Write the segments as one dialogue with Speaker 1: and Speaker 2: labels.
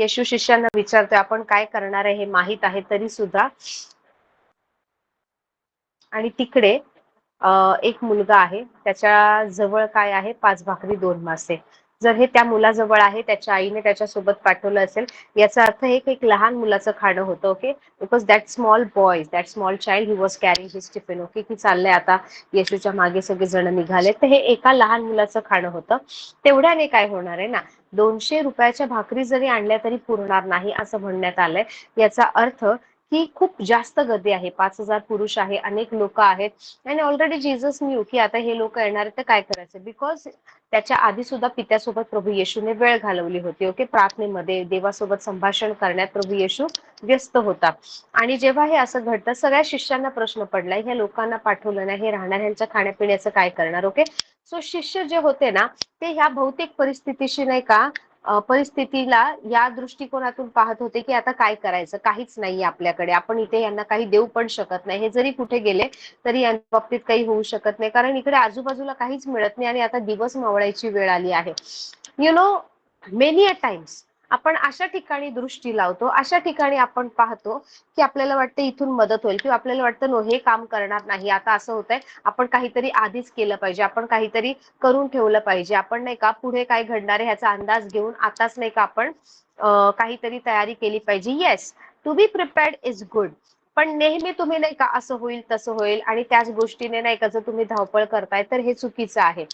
Speaker 1: येशू शिष्यांना विचारतोय, आपण काय करणार आहे हे माहित आहे तरी सुद्धा. आणि तिकडे एक मुलगा आहे, त्याच्या जवळ काय आहे, 5 भाकरी 2 मासे. जर हे त्या मुलाजवळ आहे, त्याच्या आईने त्याच्यासोबत पाठवलं असेल, याचा अर्थ हे एक लहान मुलाचं खाणं होतं. Okay, because that small boy, that small child, he was carrying his tiffin. Okay, की चाललंय आता, येशूच्या मागे सगळे जण निघाले, तर हे एका लहान मुलाचं खाणं होतं. तेवढ्याने काय होणार आहे ना, 200 रुपयाच्या भाकरी जरी आणल्या तरी पुरणार नाही असं म्हणण्यात आलंय. याचा अर्थ की खूप जास्त गर्दी आहे, 5,000 पुरुष आहे, अनेक लोक आहेत. आणि ऑलरेडी जीसस न्यू की आता हे लोक येणार तर काय करायचं, बिकॉज त्याच्या आधी सुद्धा पित्यासोबत प्रभू येशूने वेळ घालवली होती. ओके, प्रार्थनेमध्ये देवासोबत संभाषण करण्यात प्रभू येशू व्यस्त होता. आणि जेव्हा हे असं घडतं, सगळ्या शिष्यांना प्रश्न पडलाय, ह्या लोकांना पाठवलं नाही, हे राहणाऱ्यांच्या खाण्यापिण्याचं काय करणार. ओके, सो शिष्य जे होते ना, ते ह्या भौतिक परिस्थितीशी नाही का, परिस्थितीला या दृष्टिकोनातून पाहत होते की आता काय करायचं, काहीच नाहीये आपल्याकडे, आपण इथे यांना काही देऊ पण शकत नाही, हे जरी कुठे गेले तरी यांच्या बाबतीत काही होऊ शकत नाही, कारण इकडे आजूबाजूला काहीच मिळत नाही आणि आता दिवस मावळायची वेळ आली आहे. You know, many a times आपण अशा ठिकाणी दृष्टी लावतो, अशा ठिकाणी आपण पाहतो की आपल्याला वाटतं इथून मदत होईल, किंवा आपल्याला वाटतं नो, हे काम करणार नाही, आता असं होतंय, आपण काहीतरी आधीच केलं पाहिजे, आपण काहीतरी करून ठेवलं पाहिजे, आपण नाही का पुढे काय घडणार आहे ह्याचा अंदाज घेऊन आताच नाही का आपण काहीतरी तयारी केली पाहिजे. Yes, to be prepared is good, पण नेहमी तुम्ही नाही का असं होईल तसं होईल आणि त्याच गोष्टीने नाही का जर तुम्ही धावपळ करताय तर हे चुकीचं आहे.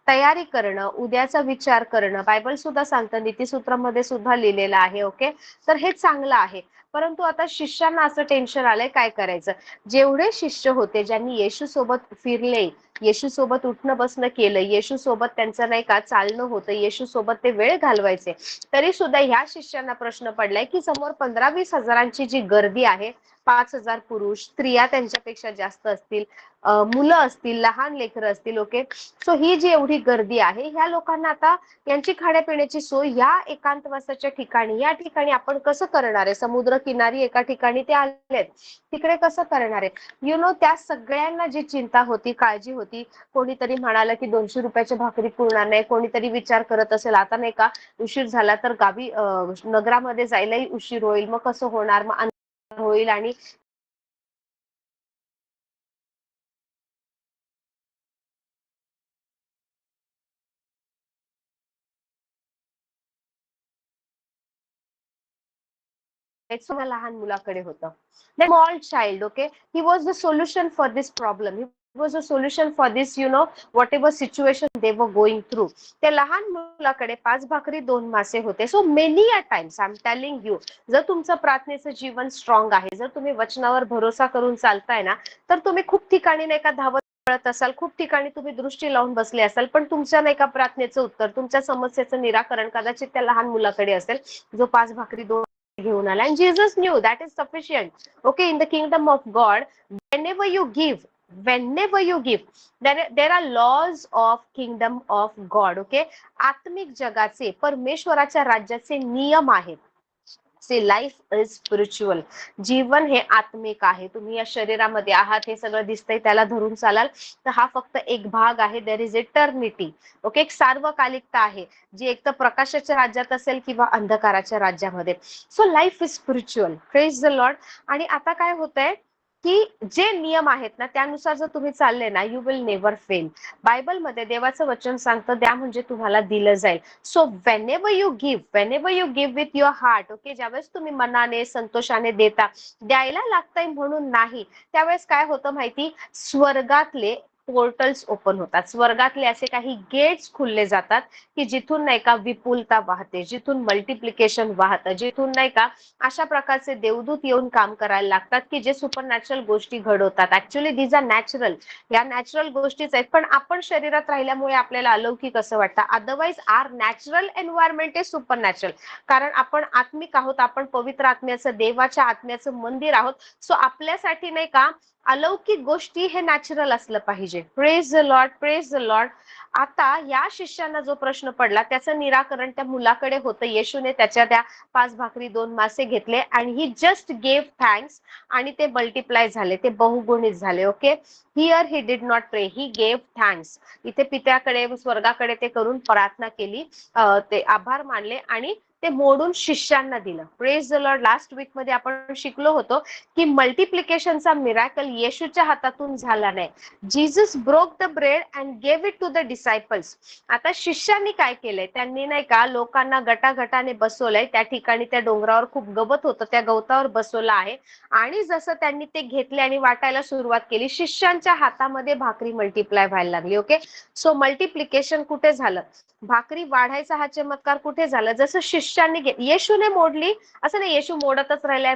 Speaker 1: तयारी करणं, उद्याचा विचार करणं, बायबल सुद्धा सांगतं, नीतिसूत्रामध्ये सुद्धा लिहिलेलं आहे. ओके, तर हे चांगलं आहे. परंतु आता शिष्यांना असं टेन्शन आलंय, काय करायचं. जेवढे शिष्य होते, ज्यांनी येशू सोबत फिरले, येशू सोबत उठणं बसणं केलं, येशू सोबत त्यांचं नाही का चालणं होतं, येशू सोबत ते वेळ घालवायचे, तरी सुद्धा ह्या शिष्यांना प्रश्न पडलाय की समोर 15-20 हजारांची जी गर्दी आहे, 5,000 पुरुष, स्त्रिया त्यांच्यापेक्षा जास्त असतील, मुलं असतील, लहान लेकरं असतील. ओके, सो ही जी एवढी गर्दी आहे, ह्या लोकांना आता यांची खाण्यापिण्याची सोय या एकांतवासाच्या ठिकाणी, या ठिकाणी आपण कसं करणार आहे. समुद्र किनारी एका ठिकाणी ते आलेत, तिकडे कसं करणार आहे. यु नो, त्या सगळ्यांना जी चिंता होती, काळजी होती. कोणीतरी म्हणाला की 200 रुपयाच्या भाकरी पुरणार नाही, कोणीतरी विचार करत असेल आता नाही का उशीर झाला तर गावी नगरामध्ये जायलाही उशीर होईल, मग कसं होणार, मग अंधार होईल आणि लहान मुलाकडे होतं. The small child. Okay, he was the solution for this problem, he was a solution for this, you know, what ever situation they were going through. त्या लहान मुलाकडे 5 भाकरी 2 मासे होते. So many a times I am telling you, जर तुमचं प्रार्थनेचं जीवन strong आहे, जर तुम्ही वचनावर भरोसा करून चालताय ना, तर तुम्ही खूप ठिकाणी नाही का धावत पळत असाल, खूप ठिकाणी तुम्ही दृष्टी लावून बसले असाल, पण तुमच्या नाही का प्रार्थनेचं उत्तर, तुमच्या समस्येचं निराकरण कदाचित त्या लहान मुलाकडे असेल, जो 5 भाकरी 2 घेऊन आला. And Jesus knew that is sufficient. Okay, in the kingdom of God, whenever you give, whenever you give, there are laws of kingdom of God. Okay, आत्मिक जगाचे, परमेश्वराच्या राज्याचे नियम आहेत. से लाईफ इज स्पिरिच्युअल, जीवन हे आत्मिक आहे. तुम्ही या शरीरामध्ये आहात, हे सगळं दिसतंय, त्याला धरून चालाल तर हा फक्त एक भाग आहे. There is eternity. ओके, एक सार्वकालिकता आहे, जी एक तर प्रकाशाच्या राज्यात असेल किंवा अंधकाराच्या राज्यामध्ये. So life is spiritual. Praise the Lord. आणि आता काय होतंय की जे नियम आहेत ना, त्यानुसार जर तुम्ही चालले ना, यू विल नेव्हर फेल. बायबलमध्ये देवाचं वचन सांगतं, द्या म्हणजे तुम्हाला दिलं जाईल. So whenever you give with your heart, okay, ज्यावेळेस तुम्ही मनाने संतोषाने देता, द्यायला लागतंय म्हणून नाही, त्यावेळेस काय होतं माहिती, स्वर्गातले पोर्टल्स ओपन होतात, स्वर्गातले असे काही गेट्स खुलले जातात की जिथून नाही का विपुलता वाहते, जिथून मल्टिप्लिकेशन वाहतं, जिथून नाही का अशा प्रकारचे देवदूत येऊन काम करायला लागतात की जे सुपरनॅचरल गोष्टी घडवतात. ऍक्च्युअली दीज आर नॅचरल, या नॅचरल गोष्टीच आहेत, पण आपण शरीरात राहिल्यामुळे आपल्याला अलौकिक असं वाटतं. Otherwise our natural environment is supernatural, कारण आपण आत्मिक आहोत, आपण पवित्र आत्म्याचं, देवाच्या आत्म्याचं मंदिर आहोत. सो आपल्यासाठी नाही का अलौकिक गोष्टी हे नॅचरल असलं पाहिजे. Praise the Lord, praise the Lord. आता या शिष्यांना जो प्रश्न पडला त्याचं निराकरण त्या मुलाकडे होतं. येशूने त्याच्या त्या 5 भाकरी 2 मासे घेतले आणि ही जस्ट गेव थँक्स, आणि ते मल्टिप्लाय झाले, ते बहुगुणित झाले. Okay, here he did not प्रे, ही गेव थँक्स. इथे पित्याकडे, स्वर्गाकडे ते करून प्रार्थना केली, ते आभार मानले आणि ते मोडून शिष्यांना दिलं. Praise the lord. Last week मध्ये आपण शिकलो होतो की मल्टिप्लिकेशनचा मिराकल येशूच्या हातातून झाला नाही. Jesus broke the bread and gave it to the disciples. आता शिष्यांनी काय केलंय, त्यांनी नाही का लोकांना गटागटाने बसवलंय. त्या ठिकाणी त्या डोंगरावर खूप गवत होतं, त्या गवतावर बसवलं आहे आणि जसं त्यांनी ते घेतले आणि वाटायला सुरुवात केली, शिष्यांच्या हातामध्ये भाकरी मल्टिप्लाय व्हायला लागली. ओके, सो मल्टिप्लिकेशन कुठे झालं, भाकरी वाढायचा हा चमत्कार कुठे झाला, जसं शिष्यांनी येशूने मोडली. असं नाही येशू मोडतच राहिला.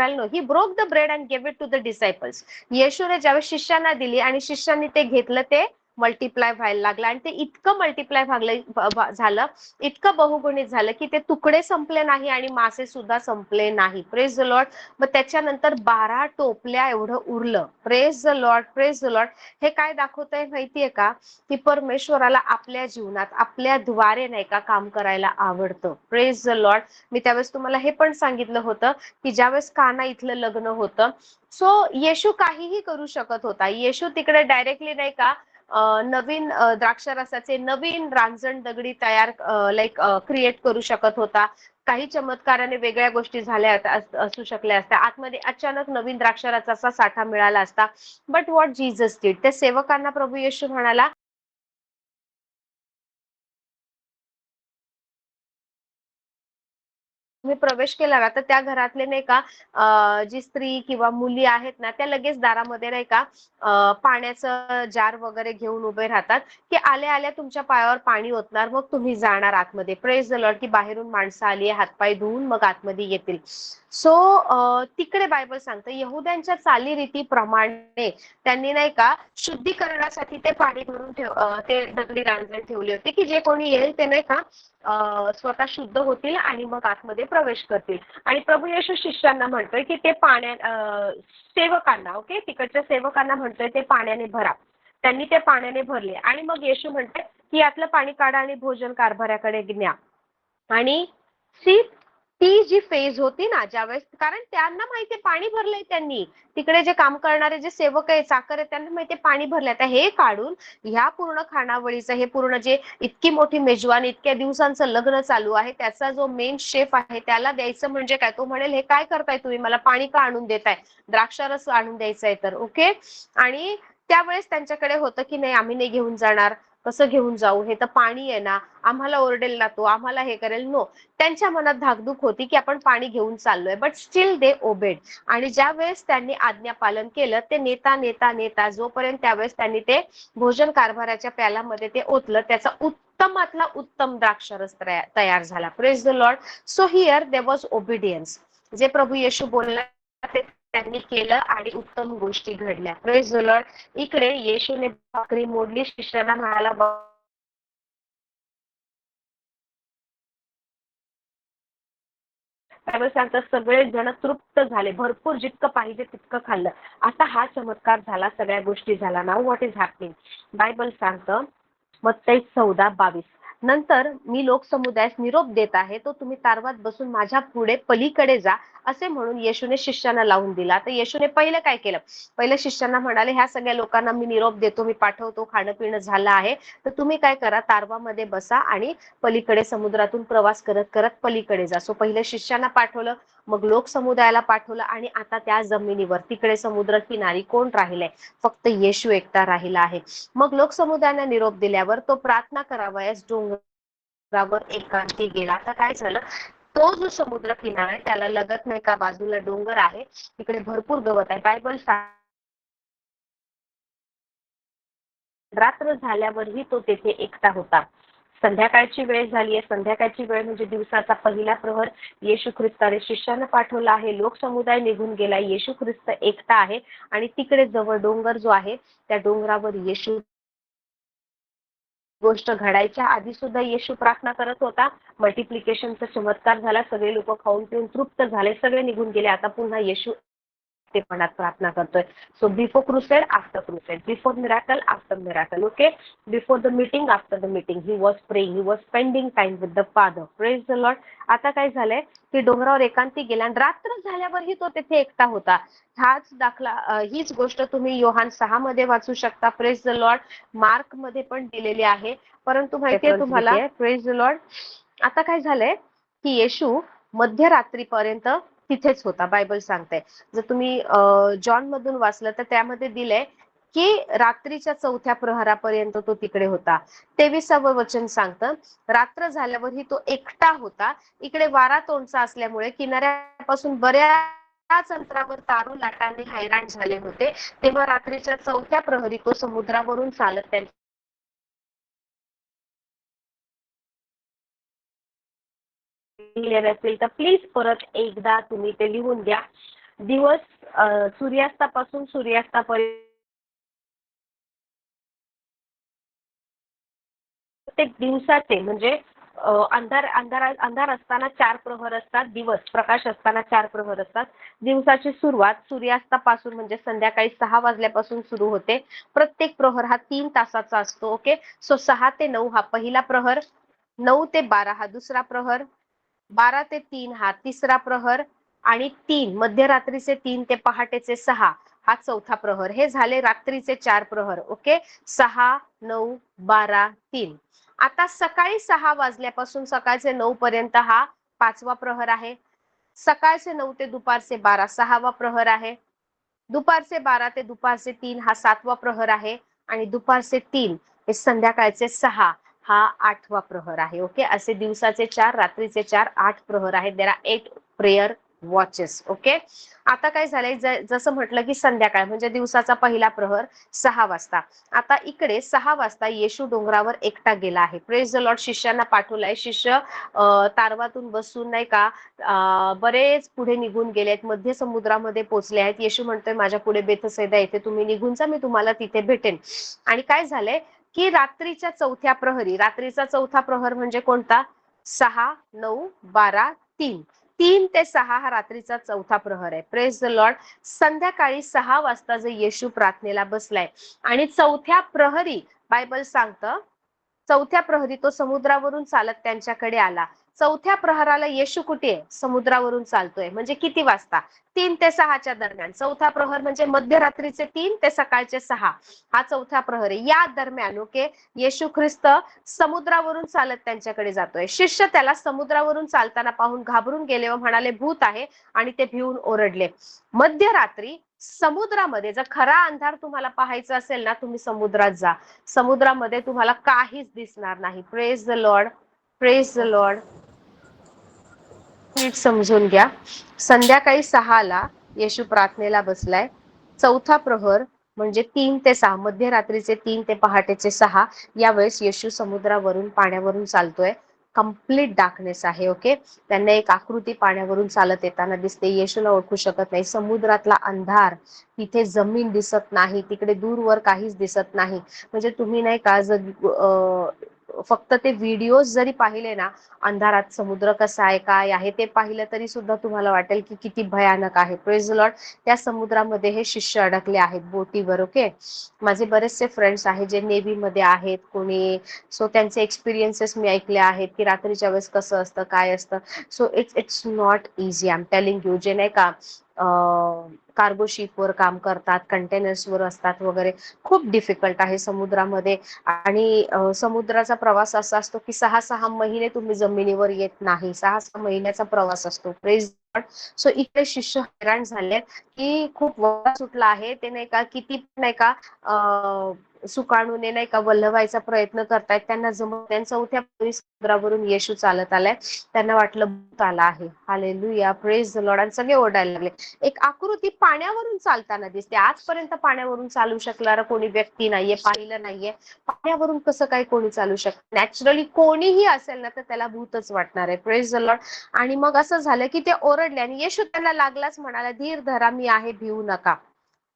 Speaker 1: No, he broke the bread and give it to the disciples. येशूने ज्यावेळेस शिष्यांना दिली आणि शिष्यांनी ते घेतलं, ते मल्टिप्लाय व्हायला लागलं आणि ते इतकं मल्टिप्लाय झालं, इतकं बहुगुणित झालं की ते तुकडे संपले नाही आणि मासे सुद्धा संपले नाही. Praise the Lord. मग त्याच्यानंतर 12 टोपल्या एवढं उरलं. Praise the Lord, praise the Lord. हे काय दाखवतंय माहितीये का, की परमेश्वराला आपल्या जीवनात आपल्याद्वारे नाही का काम करायला आवडतं. Praise the Lord. मी त्यावेळेस तुम्हाला हे पण सांगितलं होतं की ज्यावेळेस काना इथलं लग्न होतं, सो येशू काहीही करू शकत होता. येशू तिकडे डायरेक्टली नाही का नवीन द्राक्षारसाचे नवीन रांजण दगडी तयार क्रिएट करू शकत होता. काही चमत्काराने वेगळ्या गोष्टी झाल्या असू शकल्या असत्या. आतमध्ये अचानक नवीन द्राक्षारसाचा साठा मिळाला असता. बट व्हॉट जीसस डिड, त्या सेवकांना प्रभू येशू म्हणाला, तुम्ही प्रवेश केला ना तर त्या घरातले नाही का जी स्त्री किंवा मुली आहेत ना, त्या लगेच दारामध्ये नाही का पाण्याचं जार वगैरे घेऊन उभे राहतात की आल्या आल्या तुमच्या पायावर पाणी ओतणार, मग तुम्ही जाणार आतमध्ये. Praise the Lord. की बाहेरून माणसं आली, हातपाय धुवून मग आतमध्ये येतील. सो तिकडे बायबल सांगतं यहुद्यांच्या चालीरीतीप्रमाणे त्यांनी नाही का शुद्धीकरणासाठी ते पाणी भरून ते दगडी रांजण ठेवले होते की जे कोणी येईल ते नाही का स्वतः शुद्ध होतील आणि मग आतमध्ये प्रवेश करतील. आणि प्रभू येशू शिष्यांना म्हणतोय की ते सेवकांना, ओके, तिकडच्या सेवकांना म्हणतोय ते पाण्याने भरा. त्यांनी ते पाण्याने भरले आणि मग येशू म्हणतोय की यातलं पाणी काढा आणि भोजन कारभाऱ्याकडे न्या. आणि सी ती जी फेज होती ना ज्यावेळेस, कारण त्यांना माहितीये पाणी भरलंय त्यांनी, तिकडे जे काम करणारे जे सेवक आहे, चाकर आहे, त्यांना माहितीये पाणी भरलंय. आता हे काढून ह्या पूर्ण खानावळीचं हे पूर्ण जे इतकी मोठी मेजवानी, इतक्या दिवसांचं लग्न चालू आहे, त्याचा जो मेन शेफ आहे त्याला द्यायचं म्हणजे काय, तो म्हणेल हे काय करताय तुम्ही, मला पाणी का आणून देताय, द्राक्षारस आणून द्यायचंय तर. ओके, आणि त्यावेळेस त्यांच्याकडे होतं की नाही आम्ही नाही घेऊन जाणार, कसं घेऊन जाऊ, हे तर पाणी आहे ना, आम्हाला ओरडेल ना तो, आम्हाला हे करेल. नो, त्यांच्या मनात धाकधूक होती की आपण पाणी घेऊन चाललोय, बट स्टील दे ओबेड. आणि ज्या वेळेस त्यांनी आज्ञा पालन केलं, ते नेता नेता नेता जोपर्यंत त्यावेळेस त्यांनी ते भोजन कारभाराच्या प्यालामध्ये ते ओतलं, त्याचा उत्तमातला उत्तम द्राक्षरस तयार झाला. Praise the lord. So here there was obedience. जे प्रभू येशू बोलला ते त्यांनी केलं आणि उत्तम गोष्टी घडल्या. Praise the Lord. इकडे येशूने भाकरी मोडली, शिष्याला म्हणाला त्यावेळेस सांगतात सगळे जण तृप्त झाले, भरपूर जितकं पाहिजे तितकं खाल्लं. आता हा चमत्कार झाला, सगळ्या गोष्टी झाला. Now what is happening, Bible सांगतं मत्ती 14:22, नंतर मी लोकसमुदायास निरोप देत आहे, तो तुम्ही तारवात बसून माझ्या पुढे पलीकडे जा, असे म्हणून येशूने शिष्यांना लावून दिला. तर येशूने पहिलं काय केलं, पहिलं शिष्यांना म्हणाले ह्या सगळ्या लोकांना मी निरोप देतो, मी पाठवतो, खाणं पिणं झालं आहे, तर तुम्ही काय करा, तारवामध्ये बसा आणि पलीकडे समुद्रातून प्रवास करत करत पलीकडे जा. सो पहिलं शिष्यांना पाठवलं, मग लोकसमुदायाला पाठवलं आणि आता त्या जमिनीवर तिकडे समुद्र किनारी कोण राहिलंय, फक्त येशू एकटा राहिला आहे. मग लोकसमुदायाने निरोप दिल्यावर तो प्रार्थना करावयास डोंगरावर एकांती गेला. आता काय झालं, तो जो समुद्र किनारा आहे त्याला लगत नाही का बाजूला डोंगर आहे, तिकडे भरपूर गवत आहे. बायबल रात्र झाल्यावरही तो तेथे एकटा होता. संध्याकाळची वेळ झाली आहे, संध्याकाळची वेळ म्हणजे दिवसाचा पहिला प्रहर. येशू ख्रिस्ताने शिष्यांना पाठवलं आहे, लोकसमुदाय निघून गेला, येशू ख्रिस्त एकटा आहे आणि तिकडे जवळ डोंगर जो आहे त्या डोंगरावर येशू, गोष्ट घडायच्या आधी सुद्धा येशू प्रार्थना करत होता. मल्टिप्लिकेशनचा चमत्कार झाला, सगळे लोक खाऊन पिऊन तृप्त झाले, सगळे निघून गेले. आता पुन्हा येशू एकटेपणात प्रार्थना करतोय. So before crusade, after crusade, before miracle, after miracle. Okay, before the meeting, after the meeting, he was praying, he was spending time with the father. Praise the Lord. आता काय झालंय की डोंगरावर एकांती गेला आणि रात्र झाल्यावरही तो तेथे एकटा होता. हाच दाखला, हीच गोष्ट तुम्ही योहान 6 मध्ये वाचू शकता. Praise the Lord. मार्क मध्ये पण दिलेली आहे, परंतु माहितीये तुम्हाला, प्रेज द लॉर्ड, आता काय झालंय की येशू मध्यरात्रीपर्यंत तिथेच होता. बायबल सांगते. जर तुम्ही जॉन मधून वाचलं तर त्यामध्ये दिलंय की रात्रीच्या 4थ्या प्रहरापर्यंत तो तिकडे होता. 23वं वचन सांगतं, रात्र झाल्यावरही तो एकटा होता. इकडे वारा तोंडचा असल्यामुळे किनाऱ्यापासून बऱ्याच अंतरावर तारू लाटांनी हैराण झाले होते. तेव्हा रात्रीच्या 4थ्या प्रहरी तो समुद्रावरून चालत त्यांच्या असेल तर प्लीज परत एकदा तुम्ही ते लिहून घ्या. दिवस सूर्यास्तापासून सूर्यास्तापर्यंत प्रत्येक दिवसाचे म्हणजे अंधार असताना 4 प्रहर असतात, दिवस प्रकाश असताना 4 प्रहर असतात. दिवसाची सुरुवात सूर्यास्तापासून म्हणजे संध्याकाळी 6 वाजल्यापासून सुरू होते. प्रत्येक प्रहर हा 3 तासाचा असतो. ओके. सो 6 ते 9 हा पहिला प्रहर, 9 ते 12 हा दुसरा प्रहर, 12 ते 3 हा तिसरा प्रहर आणि 3 मध्यरात्रीचे 3 ते पहाटेचे 6 हा चौथा प्रहर. हे झाले रात्रीचे 4 प्रहर. ओके. 6, 9, 12, 3. आता सकाळी 6 वाजल्यापासून सकाळचे 9 पर्यंत हा 5वा प्रहर आहे. सकाळचे 9 ते दुपारचे 12 6वा प्रहर आहे. दुपारचे 12 ते दुपारचे 3 हा 7वा प्रहर आहे आणि दुपारचे 3 हे संध्याकाळचे 6 हा 8वा प्रहर आहे. ओके. असे दिवसाचे 4 रात्रीचे 4 8 प्रहर आहेत. There are 8 prayer watches. Okay. आता काय झालंय, जसं म्हटलं की संध्याकाळ म्हणजे दिवसाचा पहिला प्रहर 6 वाजता. आता इकडे 6 वाजता येशू डोंगरावर एकटा गेला आहे. Praise the Lord. शिष्यांना पाठवलाय. शिष्य तारवातून बसून नाही का बरेच पुढे निघून गेलेत, मध्य समुद्रामध्ये पोहोचले आहेत. येशू म्हणतोय माझ्या पुढे बेथसैदा येथे तुम्ही निघून जा, मी तुम्हाला तिथे भेटेन. आणि काय झालंय की रात्रीच्या 4थ्या प्रहरी, रात्रीचा 4था प्रहर म्हणजे कोणता? 6, 9, 12, 3. 3 ते 6 हा रात्रीचा 4था प्रहर आहे. Praise the Lord. संध्याकाळी 6 वाजता जे येशू प्रार्थनेला बसलाय आणि 4थ्या प्रहरी बायबल सांगतं, 4थ्या प्रहरी तो समुद्रावरून चालत त्यांच्याकडे आला. 4थ्या प्रहराला येशू कुठे आहे? समुद्रावरून चालतोय. म्हणजे किती वाजता? 3 ते 6च्या दरम्यान. 4था प्रहर म्हणजे मध्यरात्रीचे 3 ते सकाळचे 6 हा 4था प्रहर आहे. या दरम्यान ओके येशू ख्रिस्त समुद्रावरून चालत त्यांच्याकडे जातोय. शिष्य त्याला समुद्रावरून चालताना पाहून घाबरून गेले व म्हणाले भूत आहे आणि ते भिवून ओरडले. मध्यरात्री समुद्रामध्ये जर खरा अंधार तुम्हाला पाहायचा असेल ना, तुम्ही समुद्रात जा. समुद्रामध्ये तुम्हाला काहीच दिसणार नाही. Praise the Lord. Praise the Lord. नीट समजून घ्या. संध्याकाळी 6ला येशू प्रार्थनेला बसलाय. 4था प्रहर म्हणजे 3 ते 6 मध्यरात्रीचे 3 ते पहाटेचे 6 यावेळेस येशू समुद्रावरून पाण्यावरून चालतोय. कम्प्लीट डार्कनेस आहे. ओके. त्यांना एक आकृती पाण्यावरून चालत येताना दिसते. येशूला ओळखू शकत नाही. समुद्रातला अंधार, तिथे जमीन दिसत नाही, तिकडे दूरवर काहीच दिसत नाही. म्हणजे तुम्ही नाही का फक्त ते व्हिडिओज जरी पाहिले ना, अंधारात समुद्र कसा आहे काय आहे ते पाहिलं तरी सुद्धा तुम्हाला वाटेल की किती भयानक आहे. Praise the Lord. त्या समुद्रामध्ये हे शिष्य अडकले आहेत बोटीवर. ओके. माझे बरेचसे फ्रेंड्स आहेत जे नेव्ही मध्ये आहेत कोणी. सो त्यांचे एक्सपिरियन्सेस मी ऐकले आहेत की रात्रीच्या वेळेस कसं असतं काय असतं. So it's not easy. I am telling you. जे नाही का कार्गो शिपवर काम करतात, कंटेनर्सवर असतात वगैरे, खूप डिफिकल्ट आहे समुद्रामध्ये. आणि समुद्राचा प्रवास असा असतो की 6-6 महिने तुम्ही जमिनीवर येत नाही. 6-6 महिन्याचा प्रवास असतो. Praise God. सो इकडे शिष्य हैराण झाले की खूप वारा सुटला आहे. ते नाही का किती नाही का सुकाणूने नाही का वल्हवायचा प्रयत्न करतायत. त्यांना जमत नाही. 4थ्या समुद्रावरून येशू चालत आलाय. त्यांना वाटलं भूत आला आहे. हालेलुया. Praise the Lord. आणि सगळे ओरडायला लागले. एक आकृती पाण्यावरून चालताना दिसते. आजपर्यंत पाण्यावरून चालू शकणारा कोणी व्यक्ती नाहीये, पाहिलं नाहीये. पाण्यावरून कसं काय कोणी चालू शकतं? नॅचरली कोणीही असेल ना तर त्याला भूतच वाटणार आहे. Praise the Lord. आणि मग असं झालं की ते ओरडले आणि येशू त्यांना लागलाच म्हणाला, धीर धरा, मी आहे, भिवू नका.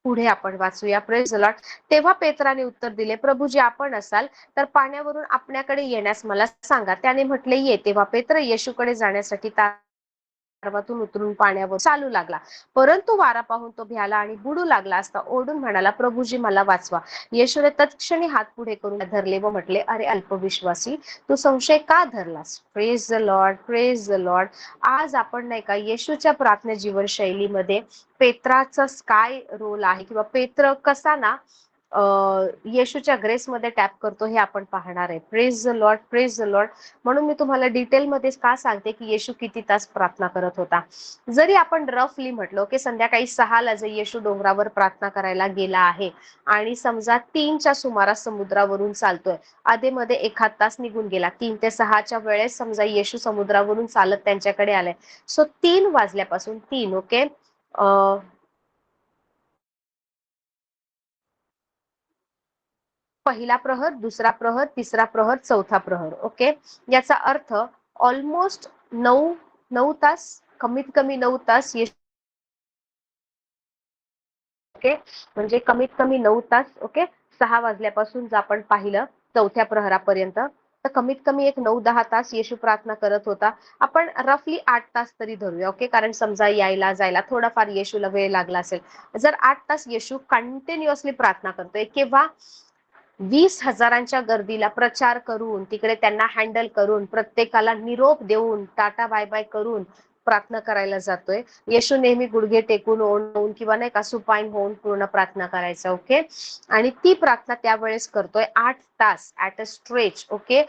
Speaker 1: पुढे आपण वाचूया. Praise the Lord. तेव्हा पेत्राने उत्तर दिले, प्रभूजी आपण असाल तर पाण्यावरून आपल्याकडे येण्यास मला सांगा. त्याने म्हटले ये. तेव्हा पेत्र येशूकडे जाण्यासाठी तारवातून उतरून पाण्यावर चालू लागला. परंतु वारा पाहून तो भ्याला आणि बुडू लागला असता ओरडून म्हणाला, प्रभूजी मला वाचवा. येशूने तत्क्षणी हात पुढे करून धरले व म्हटले, अरे अल्पविश्वासी, तू संशय का धरलास? Praise the Lord. Praise the Lord. आज आपण नाही का येशूच्या प्रार्थना जीवनशैलीमध्ये पेत्राचा काय रोल आहे किंवा पेत्र कसा ना येशूच्या ग्रेसमध्ये टॅप करतो हे आपण पाहणार आहे. Praise the Lord, praise the Lord. म्हणून मी तुम्हाला डिटेलमध्ये का सांगते की येशू किती तास प्रार्थना करत होता. जरी आपण रफली म्हटलो की संध्याकाळी 6ला जर येशू डोंगरावर प्रार्थना करायला गेला आहे आणि समजा 3च्या सुमारास समुद्रावरून चालतोय, आधेमध्ये एखाद तास निघून गेला, 3 ते 6च्या वेळेस समजा येशू समुद्रावरून चालत त्यांच्याकडे आलाय, सो 3 वाजल्यापासून 3 ओके, पहिला प्रहर, दुसरा प्रहर, तिसरा प्रहर, चौथा प्रहर, ओके. याचा अर्थ ऑलमोस्ट 9 तास, कमीत कमी 9 तास ओके, म्हणजे कमीत कमी 9 तास, ओके. 6 वाजल्यापासून जर आपण पाहिलं चौथ्या प्रहरापर्यंत, तर कमीत कमी एक 9-10 तास येशू प्रार्थना करत होता. आपण रफली 8 तास तरी धरूया, ओके, कारण समजा यायला जायला थोडाफार येशूला वेळ लागला असेल. जर 8 तास येशू कंटिन्युअसली प्रार्थना करतोय, केव्हा 20,000च्या गर्दीला प्रचार करून, तिकडे त्यांना हँडल करून, प्रत्येकाला निरोप देऊन, टाटा बाय बाय करून प्रार्थना करायला जातोय. येशू नेहमी गुडघे टेकून, ओढून किंवा नाही का सुपाईन होऊन पूर्ण प्रार्थना करायचा, ओके. आणि ती प्रार्थना त्यावेळेस करतोय 8 तास ऍट अ स्ट्रेच, ओके.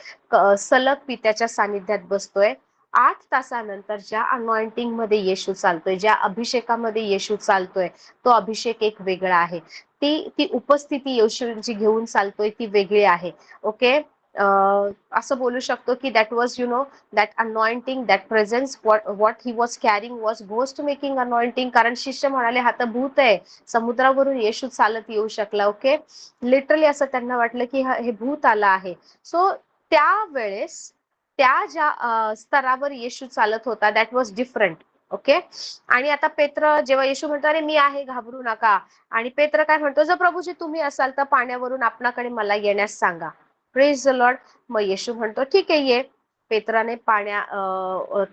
Speaker 1: सलग पित्याच्या सानिध्यात बसतोय. 8 तासानंतर ज्या अनॉइंटिंग मध्ये येशू चालतोय, ज्या अभिषेकामध्ये येशू चालतोय, तो अभिषेक एक वेगळा आहे. ती ती उपस्थिती येशूची घेऊन चालतोय ती वेगळी आहे, ओके. असं बोलू शकतो की that was that anointing, that presence, what he was carrying was ghost making anointing. कारण शिष्य म्हणाले हा तर भूत आहे, समुद्रावरून येशू चालत येऊ शकला, ओके. लिटरली असं त्यांना वाटलं की हे भूत आला आहे. सो त्यावेळेस त्या ज्या स्तरावर येशू चालत होता दॅट वॉज डिफरंट, ओके. आणि आता पेत्र जेव्हा येशू म्हणतो अरे मी आहे, घाबरू नका, आणि पेत्र काय म्हणतो, जर प्रभूजी तुम्ही असाल तर पाण्यावरून आपणाकडे मला येण्यास सांगा. Praise the Lord. मग येशू म्हणतो ठीक आहे ये. पेत्राने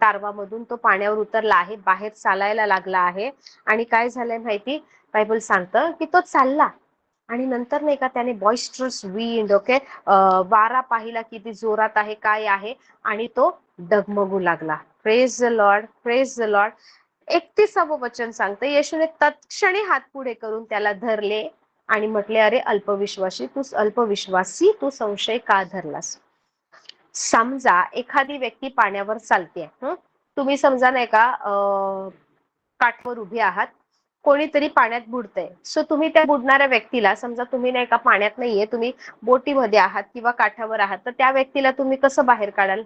Speaker 1: तारवामधून तो पाण्यावर उतरला आहे, बाहेर चालायला लागला आहे. आणि काय झालंय माहिती, बायबल सांगतं की तो चालला आणि नंतर नाही का त्याने बॉइस्टरस विंड, ओके, वारा पाहिला किती जोरात आहे, काय आहे, आणि तो डगमगू लागला. Praise the Lord, praise the Lord. 31वं वचन सांगतं, येशूने तत्क्षणी हात पुढे करून त्याला धरले आणि म्हटले, अरे अल्पविश्वासी तू संशय का धरलास. समजा एखादी व्यक्ती पाण्यावर चालते, तुम्ही समजा नाही का काठावर उभे आहात, कोणीतरी पाण्यात बुडतंय, सो तुम्ही त्या बुडणाऱ्या व्यक्तीला, समजा तुम्ही नाही का पाण्यात नाहीये, तुम्ही बोटीमध्ये आहात किंवा काठावर आहात, तर त्या व्यक्तीला तुम्ही कसं बाहेर काढाल.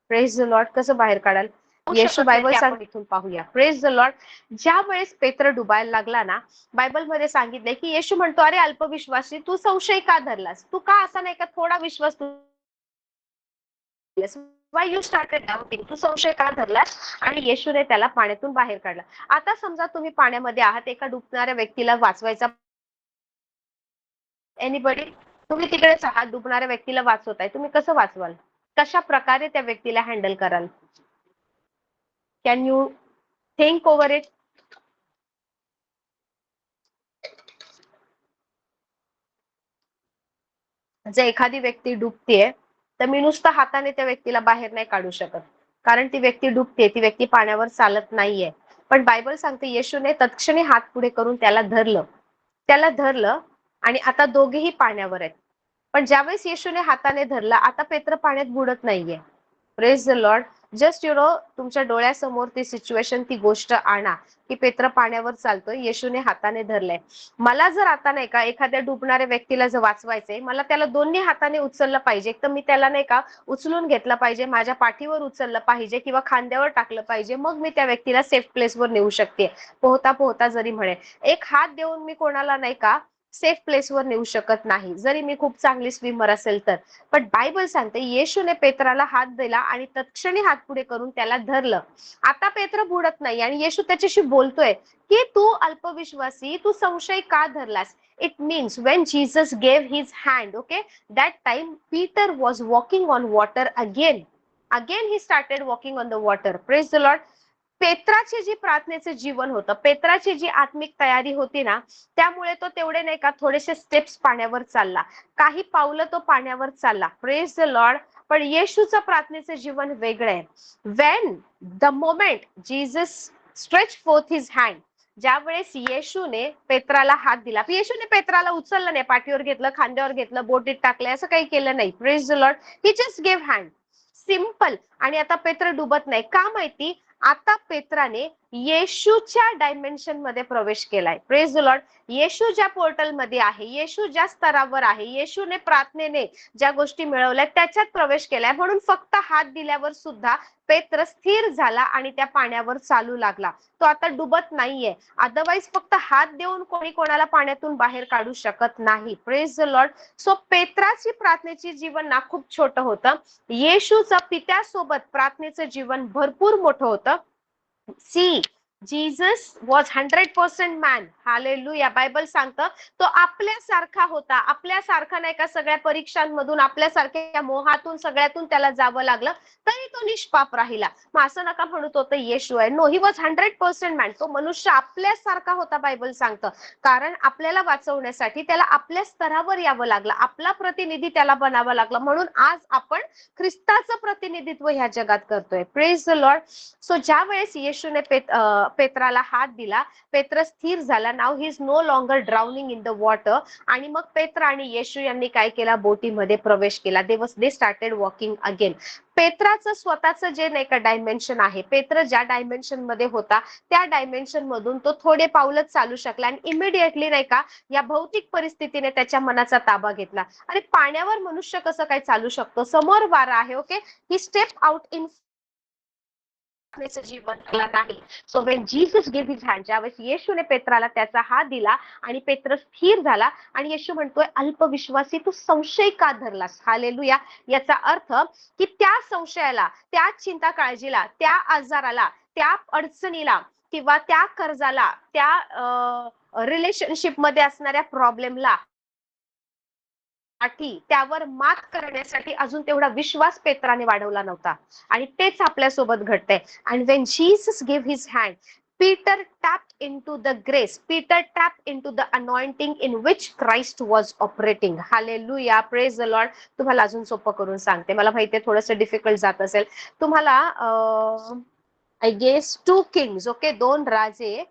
Speaker 1: Praise the Lord. कसं बाहेर काढाल. येशू बायबल सांग इथून पाहूया. Praise the Lord. ज्या वेळेस पेत्र डुबायला लागला ना, बायबलमध्ये सांगितलंय की येशू म्हणतो, अरे अल्पविश्वासी तू संशय का धरलास, तू का असा नाही का थोडा विश्वास वाय यू स्टार्टेड डाउटिंग, तू संशय का धरलास. आणि येशूने त्याला पाण्यातून बाहेर काढला. आता समजा तुम्ही पाण्यामध्ये आहात, एका डुबणाऱ्या व्यक्तीला वाचवायचा, एनीबडी, तुम्ही तिकडेच आहात, डुबणाऱ्या व्यक्तीला वाचवताय, तुम्ही कसं वाचवाल, कशा प्रकारे त्या व्यक्तीला हँडल कराल. Can you think over it. जर एखादी व्यक्ती डुबतेय तर मी नुसतं हाताने त्या व्यक्तीला बाहेर नाही काढू शकत, कारण ती व्यक्ती डुबते, ती व्यक्ती पाण्यावर चालत नाहीये. पण बायबल सांगते येशूने तत्क्षणी हात पुढे करून त्याला धरलं आणि आता दोघेही पाण्यावर आहेत. पण ज्यावेळेस येशूने हाताने धरलं, आता पेत्र पाण्यात बुडत नाहीये. Praise the Lord. जस्ट तुमच्या डोळ्यासमोर ती सिच्युएशन, ती गोष्ट आणा की पेत्र पाण्यावर चालतोय, येशूने हाताने धरलंय. मला जर आता नाही का एखाद्या डुबणाऱ्या व्यक्तीला जर वाचवायचंय, मला त्याला दोन्ही हाताने उचललं पाहिजे. एक तर मी त्याला नाही का उचलून घेतलं पाहिजे, माझ्या पाठीवर उचललं पाहिजे किंवा खांद्यावर टाकलं पाहिजे, मग मी त्या व्यक्तीला सेफ प्लेसवर नेऊ शकते. पोहता पोहता जरी म्हणे, एक हात देऊन मी कोणाला नाही का सेफ प्लेसवर नेऊ शकत नाही, जरी मी खूप चांगली स्विमर असेल तर. पण बायबल सांगते येशूने पेत्राला हात दिला आणि तत्क्षणी हात पुढे करून त्याला धरलं. आता पेत्र बुडत नाही आणि येशू त्याच्याशी बोलतोय की तू अल्पविश्वासी, तू संशय का धरलास. It means when Jesus gave his hand, okay, that time Peter was walking on water again he started walking on the water. Praise the Lord. पेत्राचे जी प्रार्थनेचे जीवन होतं, पेत्राची जी आत्मिक तयारी होती ना, त्यामुळे तो तेवढे नाही का थोडेसे स्टेप्स पाण्यावर चालला, काही पावलं तो पाण्यावर चालला. Praise the Lord. पण येशूचं प्रार्थनेचं जीवन वेगळं आहे. Wien the moment Jesus stretch fourth his hand, ज्यावेळेस येशूने पेत्राला हात दिला, येशूने पेत्राला उचललं नाही, पाठीवर घेतलं, खांद्यावर घेतलं, बोटीत टाकलं, असं काही केलं नाही. Praise the Lord. He just give hand, simple. आणि आता पेत्र डुबत नाही. का माहिती? आता पेत्राने येशूच्या डायमेन्शन मध्ये प्रवेश केलाय. Praise the Lord. येशू ज्या पोर्टल मध्ये आहे, येशू ज्या स्तरावर आहे, येशूने प्रार्थनेने ज्या गोष्टी मिळवल्या त्याच्यात प्रवेश केलाय. म्हणून फक्त हात दिल्यावर सुद्धा पेत्र स्थिर झाला आणि त्या पाण्यावर चालू लागला. तो आता डुबत नाहीये. अदरवाईज फक्त हात देऊन कोणी कोणाला पाण्यातून बाहेर काढू शकत नाही. Praise the lord. सो पेत्राची प्रार्थनेची जीवन ना खूप छोटं होतं. येशूचं पित्यासोबत प्रार्थनेचं जीवन भरपूर मोठं होतं. See, Jesus was 100% man. Hallelujah. Bible सांगतं तो आपल्यासारखा होता. आपल्यासारखा नाही का, सगळ्या परीक्षांमधून, आपल्यासारख्या मोहातून, सगळ्यातून त्याला जावं लागलं, तरी तो निष्पाप राहिला. मग असं नका म्हणू तो तर येशू आहे. No, he was 100% man. तो मनुष्य आपल्यासारखा होता, बायबल सांगतं. कारण आपल्याला वाचवण्यासाठी त्याला आपल्या स्तरावर यावं लागलं, आपला प्रतिनिधी त्याला बनावं लागलं. म्हणून आज आपण ख्रिस्ताचं प्रतिनिधित्व ह्या जगात करतोय. Praise the lord. सो ज्या वेळेस येशूने पेत्राला हात दिला, पेत्र स्थिर झाला. Now he is no longer drowning in the water. आणि मग पेत्र आणि येशू यांनी काय केला? बोटीमध्ये प्रवेश केला. They started walking again. पेत्राचं स्वतःचं जे नाही का डायमेन्शन आहे, पेत्र ज्या डायमेन्शन मध्ये होता त्या डायमेन्शन मधून तो थोडे पावलच चालू शकला आणि इमिडिएटली नाही का या भौतिक परिस्थितीने त्याच्या मनाचा ताबा घेतला. आणि पाण्यावर मनुष्य कसं काय चालू शकतो? समोर वारा आहे. Okay, he step out in जीवन नाही. So when Jesus give his hand, ज्यावेळेस येशूने पेत्राला त्याचा हात दिला आणि पेत्र स्थिर झाला. आणि येशू म्हणतोय, अल्पविश्वासी, तू संशय का धरलास? हालेलुया. याचा अर्थ की त्या संशयाला, त्या चिंता काळजीला, त्या आजाराला, त्या अडचणीला किंवा त्या कर्जाला, त्या रिलेशनशिप मध्ये असणाऱ्या प्रॉब्लेमला, त्यावर मात करण्यासाठी अजून तेवढा विश्वास पेत्राने वाढवला नव्हता. आणि तेच आपल्यासोबत घडतंय. And when Jesus give his hand, Peter tapped into the grace. Peter tapped into the anointing in which Christ was operating. Hallelujah. Praise the Lord. तुम्हाला अजून सोपं करून सांगते. मला माहितीये थोडंसं डिफिकल्ट जात असेल तुम्हाला. आय गेस 2 किंग्स, ओके, 2 राजे,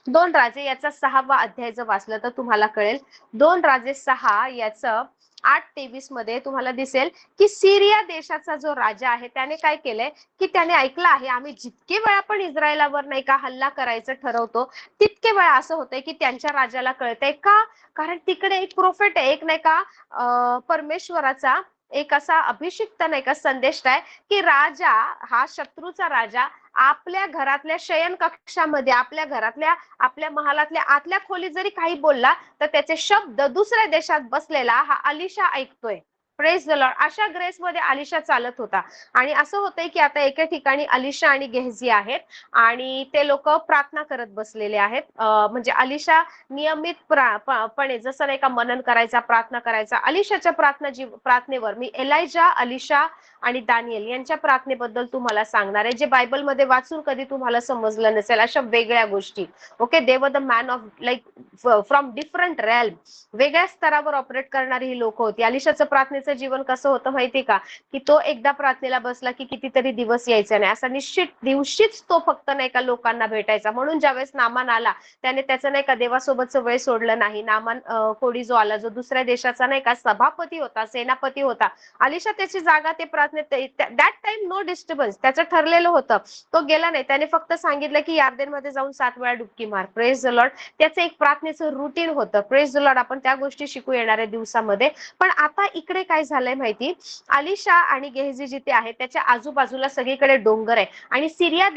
Speaker 1: 2 राजे याचा 6वा अध्याय जर वाचलं तर तुम्हाला कळेल. 2 राजे 6 याचं 8:23 मध्ये तुम्हाला दिसेल की सिरिया देशाचा जो राजा आहे त्याने काय केलंय की त्याने ऐकलं आहे, आम्ही जितके वेळा पण इस्रायलावर नाही का हल्ला करायचं ठरवतो, तितके वेळा असं होतंय की त्यांच्या राजाला कळतंय का? कारण तिकडे एक प्रोफेट आहे, एक नाही का परमेश्वराचा एक असा अभिषिक्त नाही का संदेश आहे की राजा, हा शत्रूचा राजा, आपल्या घरातल्या शयन कक्षामध्ये, आपल्या घरातल्या, आपल्या महालातल्या आतल्या खोलीत जरी काही बोलला तर त्याचे शब्द दुसऱ्या देशात बसलेला हा अलिशा ऐकतोय. Praise the Lord. अशा ग्रेस मध्ये अलिशा चालत होता. आणि असं होतंय की आता एका ठिकाणी अलिशा आणि गेहजी आहेत आणि ते लोक प्रार्थना करत बसलेले आहेत. म्हणजे अलिशा नियमितपणे जसं नाही का मनन करायचा, प्रार्थना करायचा. अलिशाच्या प्रार्थनेवर मी एलायजा, अलिशा आणि दानियल यांच्या प्रार्थनेबद्दल तुम्हाला सांगणार आहे, जे बायबलमध्ये वाचून कधी तुम्हाला समजलं नसेल अशा वेगळ्या गोष्टी. Okay, they were the man of like from different realm. वेगळ्या स्तरावर ऑपरेट करणारी ही लोक होती. अलिशाचं प्रार्थनेचं जीवन कसं होतं माहिती का? की तो एकदा प्रार्थनेला बसला की कितीतरी दिवस यायचा नाही, असा निश्चित दिवशीच तो फक्त नाही का लोकांना भेटायचा. म्हणून ज्यावेळेस नामान आला त्याने त्याचं नाही का देवासोबतचं वय सोडलं नाही. नामान कोडी जो आला, जो दुसऱ्या देशाचा नाही का सभापती होता, सेनापती होता, अलिशा त्याची जागा ते प्रार्थनेत, दॅट टाइम नो डिस्टर्बन्स, त्याचं ठरलेलं होतं. तो गेला नाही, त्याने फक्त सांगितलं की यार्देनमध्ये जाऊन 7 वेळा डुबकी मार. Praise the Lord. त्याचं एक प्रार्थनेचं रुटीन होतं. Praise the Lord. आपण त्या गोष्टी शिकू येणाऱ्या दिवसामध्ये. पण आता इकडे काय झालंय माहिती? अलिशा आणि गेहजी जिथे आहे त्याच्या आजूबाजूला सगळीकडे डोंगर आहे आणि सिरिया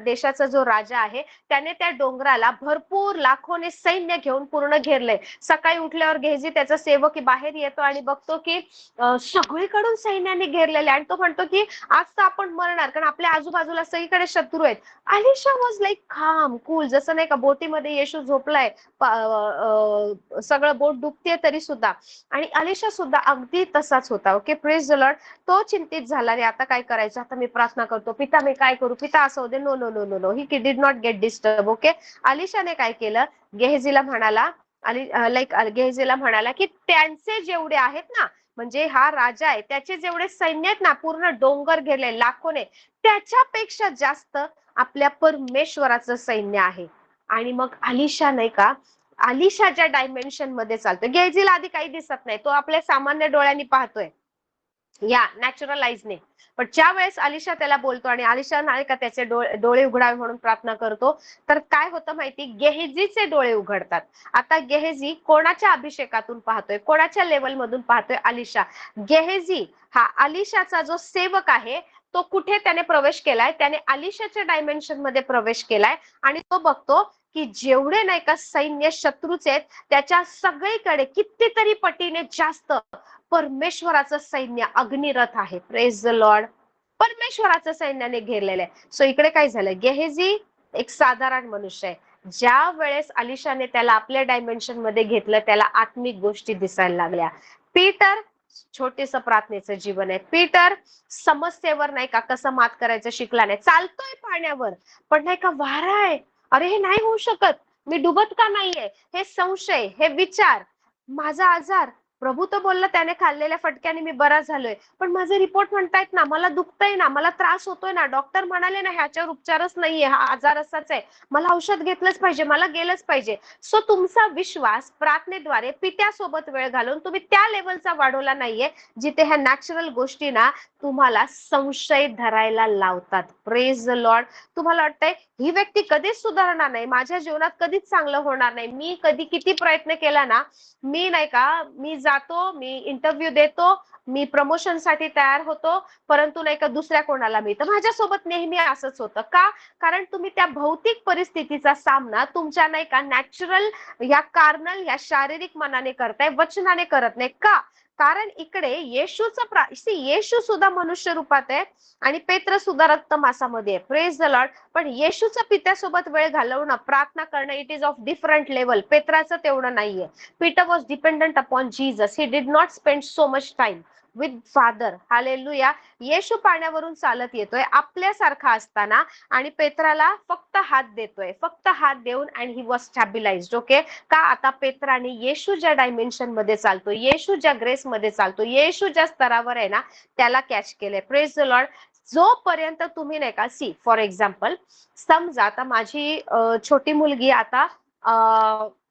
Speaker 1: देशाचा जो राजा आहे त्याने त्या डोंगराला भरपूर लाखोने सैन्य घेऊन पूर्ण घेरलंय. सकाळी उठल्यावर गेहजी त्याचा सेवक बाहेर येतो आणि बघतो की सगळीकडून सैन्याने घेरलेले, आणि तो म्हणतो की आज तर आपण मरणार, कारण आपल्या आजूबाजूला सगळीकडे शत्रू आहेत. अलिशा वॉज लाईक काम कूल, जसं नाही का बोटीमध्ये येशू झोपलाय, सगळं बोट डुबते तरी सुद्धा, आणि अलिशा सुद्धा अगदी तसाच होता. Okay, praise the Lord. तो चिंतित झाला रे, आता काय करायचं? आता मी प्रार्थना करतो, पिता मी काय करू? पिता असं होते. No no no no no, he did not get disturb. Okay, अलिशाने काय केलं? गेहजीला म्हणाला, गेहजीला म्हणाला की त्यांचे जेवढे आहेत ना म्हणजे हा राजा आहे, त्याचे जेवढे सैन्य आहेत ना, पूर्ण डोंगर घेरले लाखोने, त्याच्यापेक्षा जास्त आपल्या परमेश्वराचं सैन्य आहे. आणि मग अलिशा नाही का, अलिशाच्या डायमेन्शन मध्ये चालतोय. गेहजीला आधी काही दिसत नाही, तो आपल्या सामान्य डोळ्यांनी पाहतोय, या नॅचरल आईजने. पण ज्या वेळेस अलिशा त्याला बोलतो आणि अलिशा नाही का त्याचे डोळे उघडावे म्हणून प्रार्थना करतो, तर काय होतं माहिती, गेहजीचे डोळे उघडतात. आता गेहजी कोणाच्या अभिषेकातून पाहतोय, कोणाच्या लेवल मधून पाहतोय, अलिशा. गेहजी हा अलिशाचा जो सेवक आहे, तो कुठे त्याने प्रवेश केलाय, त्याने अलिशाच्या डायमेन्शन मध्ये प्रवेश केलाय. आणि तो बघतो की जेवढे नाही का सैन्य शत्रूचे आहेत, त्याच्या सगळीकडे कितीतरी पटीने जास्त परमेश्वराचं सैन्य अग्निरथ आहे. Praise the Lord. परमेश्वराचं सैन्याने घेरलेलं आहे. सो इकडे काय झालं, गेहेजी एक साधारण मनुष्य आहे. ज्या वेळेस अलिशाने त्याला आपल्या डायमेन्शन मध्ये घेतलं, त्याला आत्मिक गोष्टी दिसायला लागल्या. पीटर छोटेस प्रार्थनेचं जीवन आहे. पीटर समस्येवर नाही का कसं मात करायचं शिकला नाही. चालतोय पाण्यावर, पण नाही का वारा आहे, अरे हे नाही होऊ शकत, मी डुबत का नाहीये, हे संशय, हे विचार, माझा आजार, प्रभू तर बोलला त्याने खाल्लेल्या फटक्याने मी बरा झालोय, पण माझे रिपोर्ट म्हणतायत ना, मला दुखतंय ना, मला त्रास होतोय ना, डॉक्टर म्हणाले ना ह्याच्यावर उपचारच नाहीये, हा आजार असाच आहे, मला औषध घेतलंच पाहिजे, मला गेलंच पाहिजे. सो तुमचा विश्वास प्रार्थनेद्वारे पित्यासोबत वेळ घालून तुम्ही त्या लेवलचा वाढवला नाहीये, जिथे ह्या नॅचरल गोष्टी ना तुम्हाला संशय धरायला लावतात. Praise the lord. तुम्हाला वाटतंय ही व्यक्ती कधीच सुधारणार नाही, माझ्या जीवनात कधीच चांगलं होणार नाही, मी कधी किती प्रयत्न केला ना, मी नाही का, मी जातो, मी इंटरव्ह्यू देतो, मी प्रमोशन साठी तयार होतो, परंतु नाही का दुसऱ्या कोणाला मिळतं. माझ्यासोबत नेहमी असंच होतं. का? कारण तुम्ही त्या भौतिक परिस्थितीचा सामना तुमच्या नाही का नॅचरल या कार्नल या शारीरिक मनाने करताय, वचनाने करत नाही. का? कारण इकडे येशू सुद्धा मनुष्य रूपात आहे आणि पेत्र सुद्धा रक्त मासामध्ये आहे. Praise the Lord. पण येशूचं पित्यासोबत वेळ घालवणं, प्रार्थना करणं, it is of different level. पेत्राचं तेवढं नाहीये. Peter was dependent upon Jesus. He did not spend so much time with Father. Hallelujah. येशू पाण्यावरून चालत येतोय आपल्यासारखा असताना आणि पेत्राला फक्त हात देतोय, फक्त हात देऊन, अँड ही वॉज स्टॅबिलाइज्ड. ओके. का? आता पेत्राने येशू ज्या डायमेन्शन मध्ये चालतो, येशू ज्या ग्रेस मध्ये चालतो, येशू ज्या स्तरावर आहे ना, त्याला कॅच केलंय. Praise the Lord. जोपर्यंत तुम्ही नाही का, सी फॉर एक्झाम्पल, समजा आता माझी छोटी मुलगी आता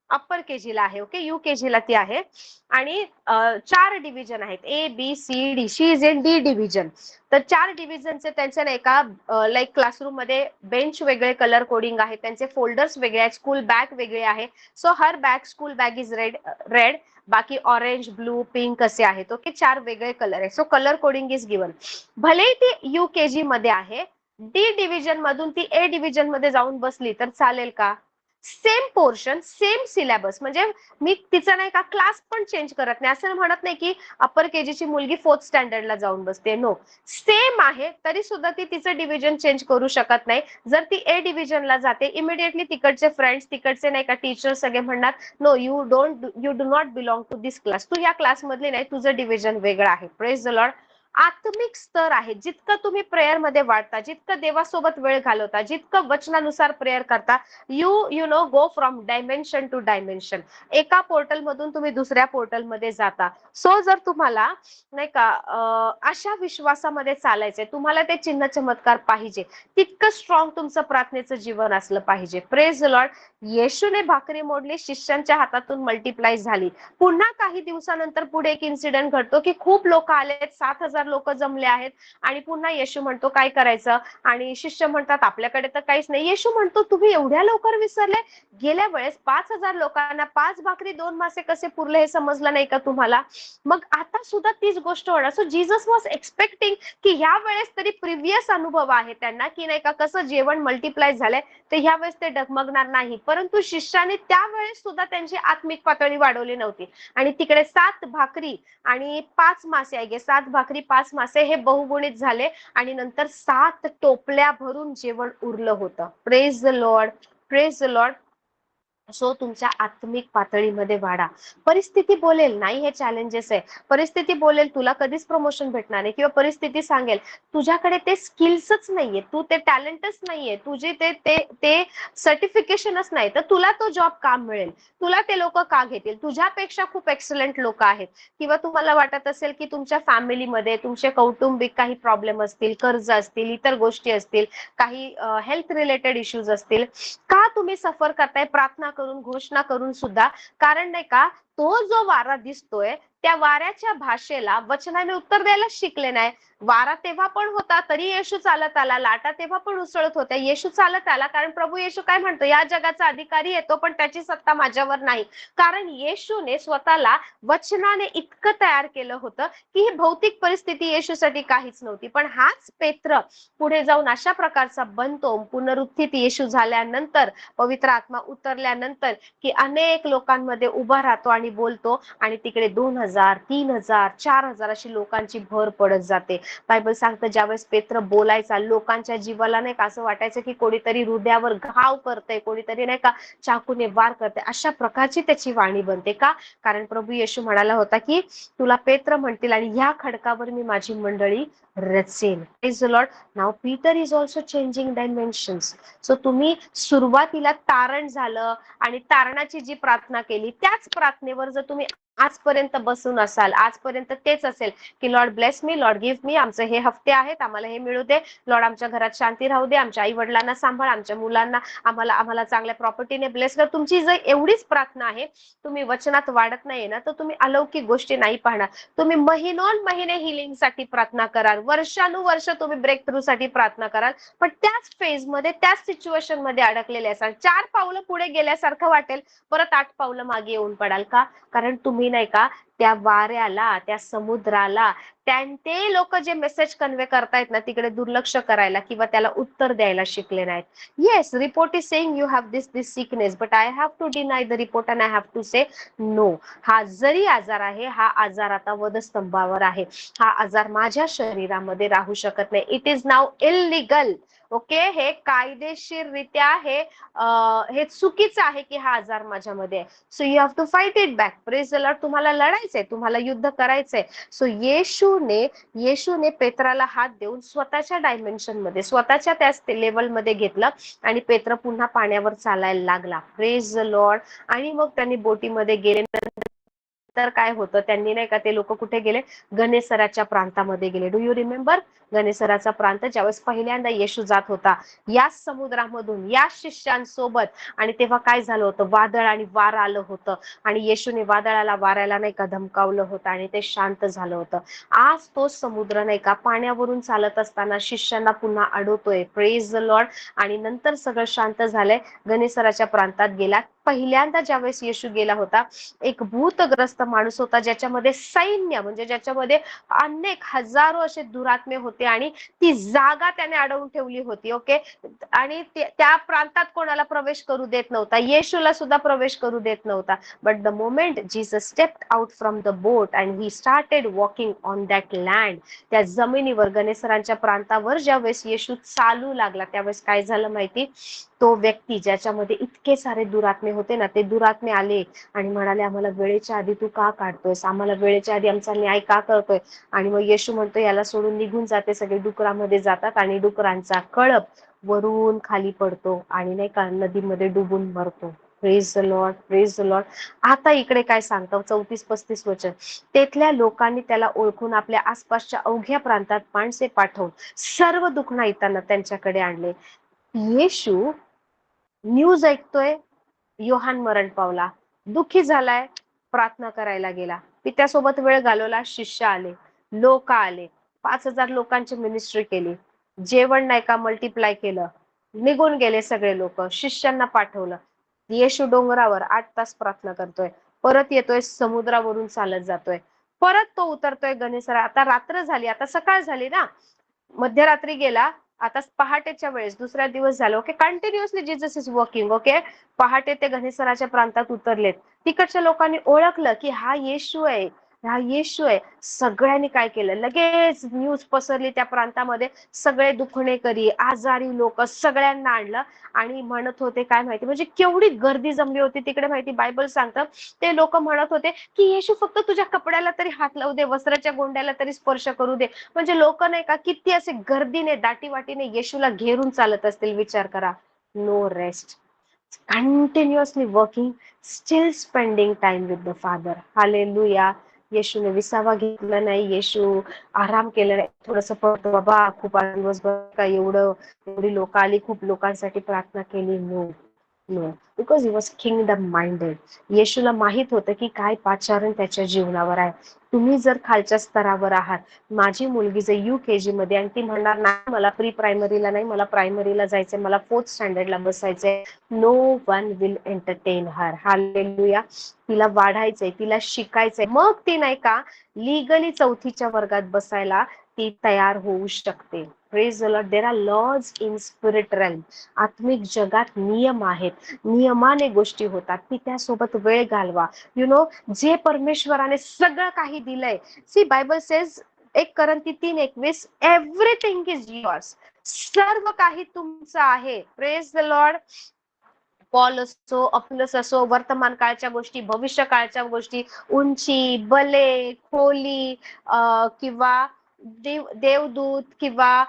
Speaker 1: अप्पर केजीला आहे, ओके, UKG ला ती आहे, आणि 4 डिव्हिजन आहेत, ABCD, she is in D division. तर 4 डिव्हिजनचे त्यांचे नाही का लाईक क्लासरूम मध्ये बेंच वेगळे, कलर कोडिंग आहे, त्यांचे फोल्डर्स वेगळे आहेत, स्कूल बॅग वेगळे आहे. So her bag, school bag is red, बाकी ऑरेंज, ब्लू, पिंक असे आहेत. ओके, 4 वेगळे कलर आहे. So colour coding is given. भले ती UKG मध्ये आहे, D डिव्हिजन मधून ती A डिव्हिजन मध्ये जाऊन बसली तर चालेल का? सेम पोर्शन, सेम सिलेबस, म्हणजे मी तिचा नाही का क्लास पण चेंज करत नाही. असं म्हणत नाही की अप्पर केजीची मुलगी 4th स्टँडर्डला जाऊन बसते. नो, सेम आहे तरी सुद्धा ती तिचं डिव्हिजन चेंज करू शकत नाही. जर ती A डिव्हिजनला जाते, इमिडिएटली तिकडचे फ्रेंड्स, तिकडचे नाही का टीचर सगळे म्हणणार, no, you do not belong to this class, तू या क्लासमधली नाही, तुझं डिव्हिजन वेगळं आहे. Praise the Lord. आत्मिक स्तर आहे. जितकं तुम्ही प्रेयर मध्ये वाढता, जितकं देवासोबत वेळ घालवता, जितकं वचनानुसार प्रेयर करता, you know go from dimension to dimension. एका पोर्टल मधून तुम्ही दुसऱ्या पोर्टल मध्ये जाता. सो जर तुम्हाला नाही का अशा विश्वासामध्ये चालायचंय, तुम्हाला ते चिन्ह चमत्कार पाहिजे, तितकं स्ट्रॉंग तुमचं प्रार्थनेचं जीवन असलं पाहिजे. Praise the Lord. येशूने भाकरी मोडली, शिष्यांच्या हातातून मल्टिप्लाय झाली. पुन्हा काही दिवसानंतर पुढे एक इन्सिडेंट घडतो की खूप लोक आलेत, 7,000 लोक जमले आहेत, आणि पुन्हा येशू म्हणतो काय करायचं, आणि शिष्य म्हणतात आपल्याकडे तर काहीच नाही. येशू म्हणतो तुम्ही एवढ्या लवकर विसरले, गेल्या वेळेस 5,000 लोकांना 5 भाकरी 2 मासे कसे पुरले हे समजलं नाही का तुम्हाला? मग आता सुद्धा तीच गोष्ट होणार. सो जीसस वॉज एक्सपेक्टिंग की ह्या वेळेस तरी प्रिव्हियस अनुभव आहे त्यांना की नाही का कसं जेवण मल्टिप्लाय झालंय, तर ह्या वेळेस ते डगमगणार नाही. परंतु शिष्याने त्यावेळेस सुद्धा त्यांची आत्मिक पातळी वाढवली नव्हती, आणि तिकडे 7 भाकरी आणि 5 मासे आहे, 7 भाकरी 5 मासे हे बहुगुणित झाले, आणि नंतर 7 टोपल्या भरून जेवण उरलं होतं. Praise the Lord. Praise the lord. So तुमच्या आत्मिक पातळीमध्ये वाढा. परिस्थिती बोलेल नाही हे चॅलेंजेस आहे, परिस्थिती बोलेल तुला कधीच प्रमोशन भेटणार नाही, किंवा परिस्थिती सांगेल तुझ्याकडे ते स्किल्सच नाहीये, तू ते टॅलेंटच नाहीये, तुझे ते ते ते सर्टिफिकेशनच नाही, तर तुला तो जॉब का मिळेल, तुला ते लोक का घेतील, तुझ्यापेक्षा खूप एक्सलंट लोक आहेत. किंवा तुम्हाला वाटत असेल की तुमच्या फॅमिलीमध्ये तुमचे कौटुंबिक काही प्रॉब्लेम असतील, कर्ज असतील, इतर गोष्टी असतील, काही हेल्थ रिलेटेड इश्यूज असतील, का तुम्ही सफर करताय प्रार्थना करून, घोषणा करून सुद्धा? कारण नाही का, तो जो वारा दिसतोय त्या वाऱ्याच्या भाषेला वचनाने उत्तर द्यायला शिकले नाही. वारा तेव्हा पण होता तरी येशू चालत आला, लाटा तेव्हा पण उसळत होत्या, येशू चालत आला, कारण प्रभू येशू काय म्हणतो, या जगाचा अधिकारी येतो पण त्याची सत्ता माझ्यावर नाही. कारण येशूने स्वतःला वचनाने इतकं तयार केलं होतं की ही भौतिक परिस्थिती येशूसाठी काहीच नव्हती. पण हाच पेत्र पुढे जाऊन अशा प्रकारचा बनतो पुनरुत्थित येशू झाल्यानंतर, पवित्र आत्मा उतरल्यानंतर, की अनेक लोकांमध्ये उभा राहतो आणि बोलतो, आणि तिकडे 2,000, 3,000, 4,000 अशी लोकांची भर पडत जाते. बायबल सांगतं ज्यावेळेस पेत्र बोलायचा, लोकांच्या जीवाला नाही का असं वाटायचं की कोणीतरी हृदयावर घाव करतंय, कोणीतरी नाही का चाकूने वार करतंय, अशा प्रकारची त्याची वाणी बनते. का? कारण प्रभू येशू म्हणाला होता की तुला पेत्र म्हणतील आणि ह्या खडकावर मी माझी मंडळी रचेन. Praise the Lord. Now Peter is also changing dimensions. So तुम्ही सुरुवातीला तारण झालं आणि तारणाची जी प्रार्थना केली त्याच प्रार्थनेवर जर तुम्ही आजपर्यंत बसून असाल, आजपर्यंत तेच असेल की Lord bless me, Lord give me, आमचे हे हफ्ते आहेत, आम्हाला हे मिळू दे, लॉर्ड आमच्या घरात शांती राहू दे, आमच्या आई वडिलांना सांभाळ, आमच्या मुलांना आम्हाला आम्हाला चांगल्या प्रॉपर्टीने ब्लेस कर, तुमची जर एवढीच प्रार्थना आहे, तुम्ही वचनात वाढत नाहीये ना, तर तुम्ही अलौकिक गोष्टी नाही पाहणार. तुम्ही महिनोन महिने हिलिंग साठी प्रार्थना कराल, वर्षानुवर्ष तुम्ही ब्रेक थ्रू साठी प्रार्थना कराल, पण त्याच फेज मध्ये त्याच सिच्युएशन मध्ये अडकलेले असाल. 4 पावलं पुढे गेल्यासारखं वाटेल, परत 8 पावलं मागे येऊन पडाल. का? कारण तुम्ही नाही का त्या वाऱ्याला, त्या समुद्राला, ते लोक जे मेसेज कन्वे करतायत ना तिकडे दुर्लक्ष करायला किंवा त्याला उत्तर द्यायला शिकले नाहीत. Yes, report is saying you have this sickness, but I have to deny the report and I have to say no. हा जरी आजार आहे, हा आजार आता वधस्तंभावर आहे, हा आजार माझ्या शरीरामध्ये राहू शकत नाही. It is now illegal. Okay, हे कायदेशीररित्या हे चुकीचं आहे की हा आजार माझ्यामध्ये आहे. So you have to fight it back. Praise the lord. तुम्हाला लढायचंय, तुम्हाला युद्ध करायचंय. सो येशूने पेत्राला हात देऊन स्वतःच्या डायमेन्शन मध्ये, स्वतःच्या त्या लेवलमध्ये घेतलं आणि पेत्र पुन्हा पाण्यावर चालायला लागला. Praise the Lord. आणि मग त्यांनी बोटीमध्ये गेले. तर काय होतं, त्यांनी नाही का ते लोक कुठे गेले, गनेसराच्या प्रांतामध्ये गेले. डू यू रिमेंबर गनेसराचा प्रांत? ज्यावेळेस पहिल्यांदा येशू जात होता या समुद्रामधून या शिष्यांसोबत, आणि तेव्हा काय झालं होतं, वादळ आणि वार आलं होतं, आणि येशूने वादळाला वाऱ्याला नाही का धमकावलं होतं आणि ते शांत झालं होतं. आज तो समुद्र नाही का पाण्यावरून चालत असताना शिष्यांना पुन्हा अडवतोय. Praise the Lord. आणि नंतर सगळं शांत झालंय. गनेसराच्या प्रांतात गेला. पहिल्यांदा ज्यावेळेस येशू गेला होता, एक भूतग्रस्त माणूस होता, ज्याच्यामध्ये सैन्य, म्हणजे ज्याच्यामध्ये अनेक हजारो असे दुरात्मे होते, आणि ती जागा त्याने अडवून ठेवली होती. ओके, आणि त्या प्रांतात कोणाला प्रवेश करू देत नव्हता, येशूला सुद्धा प्रवेश करू देत नव्हता. But the moment Jesus stepped out from the boat and he started walking on that land, त्या जमिनीवर, गनेसरांच्या प्रांतावर ज्यावेळेस येशू चालू लागला, त्यावेळेस काय झालं माहिती, तो व्यक्ती ज्याच्यामध्ये इतके सारे दुरात्मे होते ना, ते दुरात्मे आले आणि म्हणाले, आम्हाला वेळेच्या आधी तू का काढतोयस, आम्हाला वेळेच्या आधी आमचा न्याय का करतोय? आणि मग येशू म्हणतो याला सोडून निघून जाते. सगळे डुकरामध्ये जातात आणि डुकरांचा कळप वरून खाली पडतो आणि नाही का नदीमध्ये डुबून मरतो. Praise the Lord, praise the Lord. आता इकडे काय सांगतो 34-35 वचन, तेथल्या लोकांनी त्याला ओळखून आपल्या आसपासच्या अवघ्या प्रांतात माणसे पाठवून सर्व दुखणाईतांना त्यांच्याकडे आणले. येशू न्यूज ऐकतोय, योहान मरण पावला, दुःखी झालाय, प्रार्थना करायला गेला, पित्यासोबत वेळ घालवला, शिष्य आले, लोक आले, 5,000 लोकांची मिनिस्ट्री केली, जेवण नाही का मल्टिप्लाय केलं, निघून गेले सगळे लोक, शिष्यांना पाठवलं. येशू डोंगरावर 8 तास प्रार्थना करतोय, परत येतोय, समुद्रावरून चालत जातोय, परत तो उतरतोय गणेशरा. आता रात्र झाली, आता सकाळ झाली ना, मध्यरात्री गेला, आता पहाटेच्या वेळेस दुसरा दिवस झाला. Okay, continuously Jesus is working. Okay, पहाटे ते गणेशराच्या प्रांतात उतरलेत. तिकडच्या लोकांनी ओळखलं की हा येशू आहे, हा येशू आहे. सगळ्यांनी काय केलं, लगेच न्यूज पसरली त्या प्रांतामध्ये, सगळे दुखणेकरी, आजारी लोक सगळ्यांना आणलं आणि म्हणत होते काय माहिती, म्हणजे केवढी गर्दी जमली होती तिकडे माहिती. बायबल सांगतं ते लोक म्हणत होते की येशू फक्त तुझ्या कपड्याला तरी हात लावू दे, वस्त्राच्या गोंड्याला तरी स्पर्श करू दे. म्हणजे लोक नाही का किती असे गर्दीने दाटीवाटीने येशूला घेरून चालत असतील, विचार करा. No rest, continuously working, still spending time with the Father. Hallelujah. येशूने विसावा घेतला नाही, येशू आराम केला नाही. थोडस पडतो बाबा, खूप दिवसभर का एवढी लोक आली, खूप लोकांसाठी प्रार्थना केली. No no, because he was kingdom minded. येशूला माहित होतं की काय पाचारण त्याच्या जीवनावर आहे. तुम्ही जर खालच्या स्तरावर आहात, माझी मुलगी जर UKG मध्ये आणि ती म्हणणार नाही मला प्री प्रायमरीला नाही, मला प्रायमरीला जायचंय, मला 4th स्टँडर्डला बसायचंय, no one will entertain her. Hallelujah. तिला वाढायचंय, तिला शिकायचंय, मग ती नाही का लीगली 4थीच्या वर्गात बसायला ती तयार होऊ शकते. Praise the lord. There are laws in spirit realm. आत्मिक जगात नियम आहेत, नियमाने गोष्टी होतात. ती त्यासोबत वेळ घालवा. जे परमेश्वराने सगळं काही दिलंय. See Bible says 1 Corinthians 3:21, everything is yours. सर्व काही तुमचं आहे. Praise the lord. पॉल असो, अपोलोस असो, वर्तमान काळच्या गोष्टी, भविष्य काळच्या गोष्टी, उंची, बले, खोली, किंवा देवदूत, किंवा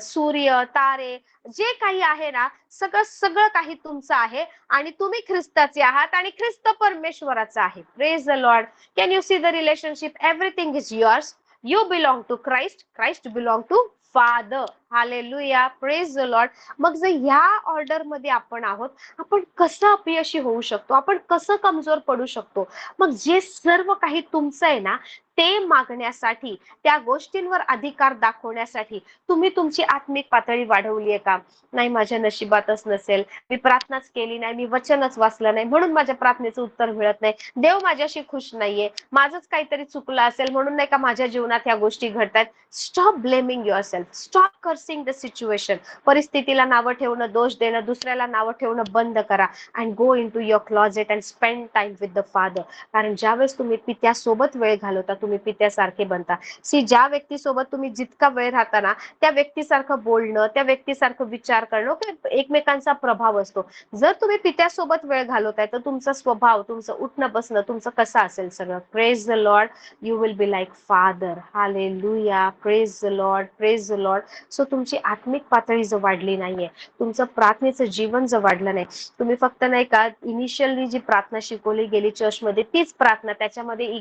Speaker 1: सूर्य, तारे, जे काही आहे ना, सगळं सगळं काही तुमचं आहे. आणि तुम्ही ख्रिस्ताचे आहात आणि ख्रिस्त परमेश्वराचा आहे. Praise the lord. Can you see the relationship? Everything is yours. You belong to Christ, Christ belong to father. Hallelujah. Praise the Lord. मग जर ह्या ऑर्डर मध्ये आपण आहोत, आपण कसं अपयशी होऊ शकतो, आपण कसं कमजोर पडू शकतो? मग जे सर्व काही तुमचं आहे ना, ते मागण्यासाठी, त्या गोष्टींवर अधिकार दाखवण्यासाठी तुम्ही तुमची आत्मिक पातळी वाढवली आहे का? नाही, माझ्या नशिबातच नसेल, मी प्रार्थनाच केली नाही, मी वचनच वाचलं नाही, म्हणून माझ्या प्रार्थनेचं उत्तर मिळत नाही, देव माझ्याशी खुश नाहीये, माझंच काहीतरी चुकलं असेल म्हणून नाही का माझ्या जीवनात ह्या गोष्टी घडतात. Stop blaming your self, stop cursing the situation. परिस्थितीला नावं ठेवणं, दोष देणं, दुसऱ्याला नावं ठेवणं बंद करा. And go in to your closet and spend time with the father. कारण ज्यावेळेस तुम्ही पित्यासोबत वेळ घालवता, तुम्ही पित्यासारखे बनता. सी, ज्या व्यक्तीसोबत तुम्ही जितका वेळ राहता ना, त्या व्यक्तीसारखं बोलणं, त्या व्यक्तीसारखं विचार करणं, एकमेकांचा प्रभाव असतो. जर तुम्ही पित्यासोबत वेळ घालवताय तर तुमचा स्वभाव, तुमचं उठणं बसणं, तुमचं कसं असेल सगळं. Praise the Lord. You will be like father. Hallelujah. Praise the Lord. Praise the lord. So तुमची आत्मिक पातळी जर वाढली नाहीये, तुमचं प्रार्थनेचं जीवन जर वाढलं नाही, तुम्ही फक्त नाही का इनिशियली जी प्रार्थना शिकवली गेली चर्चमध्ये तीच प्रार्थना, त्याच्यामध्ये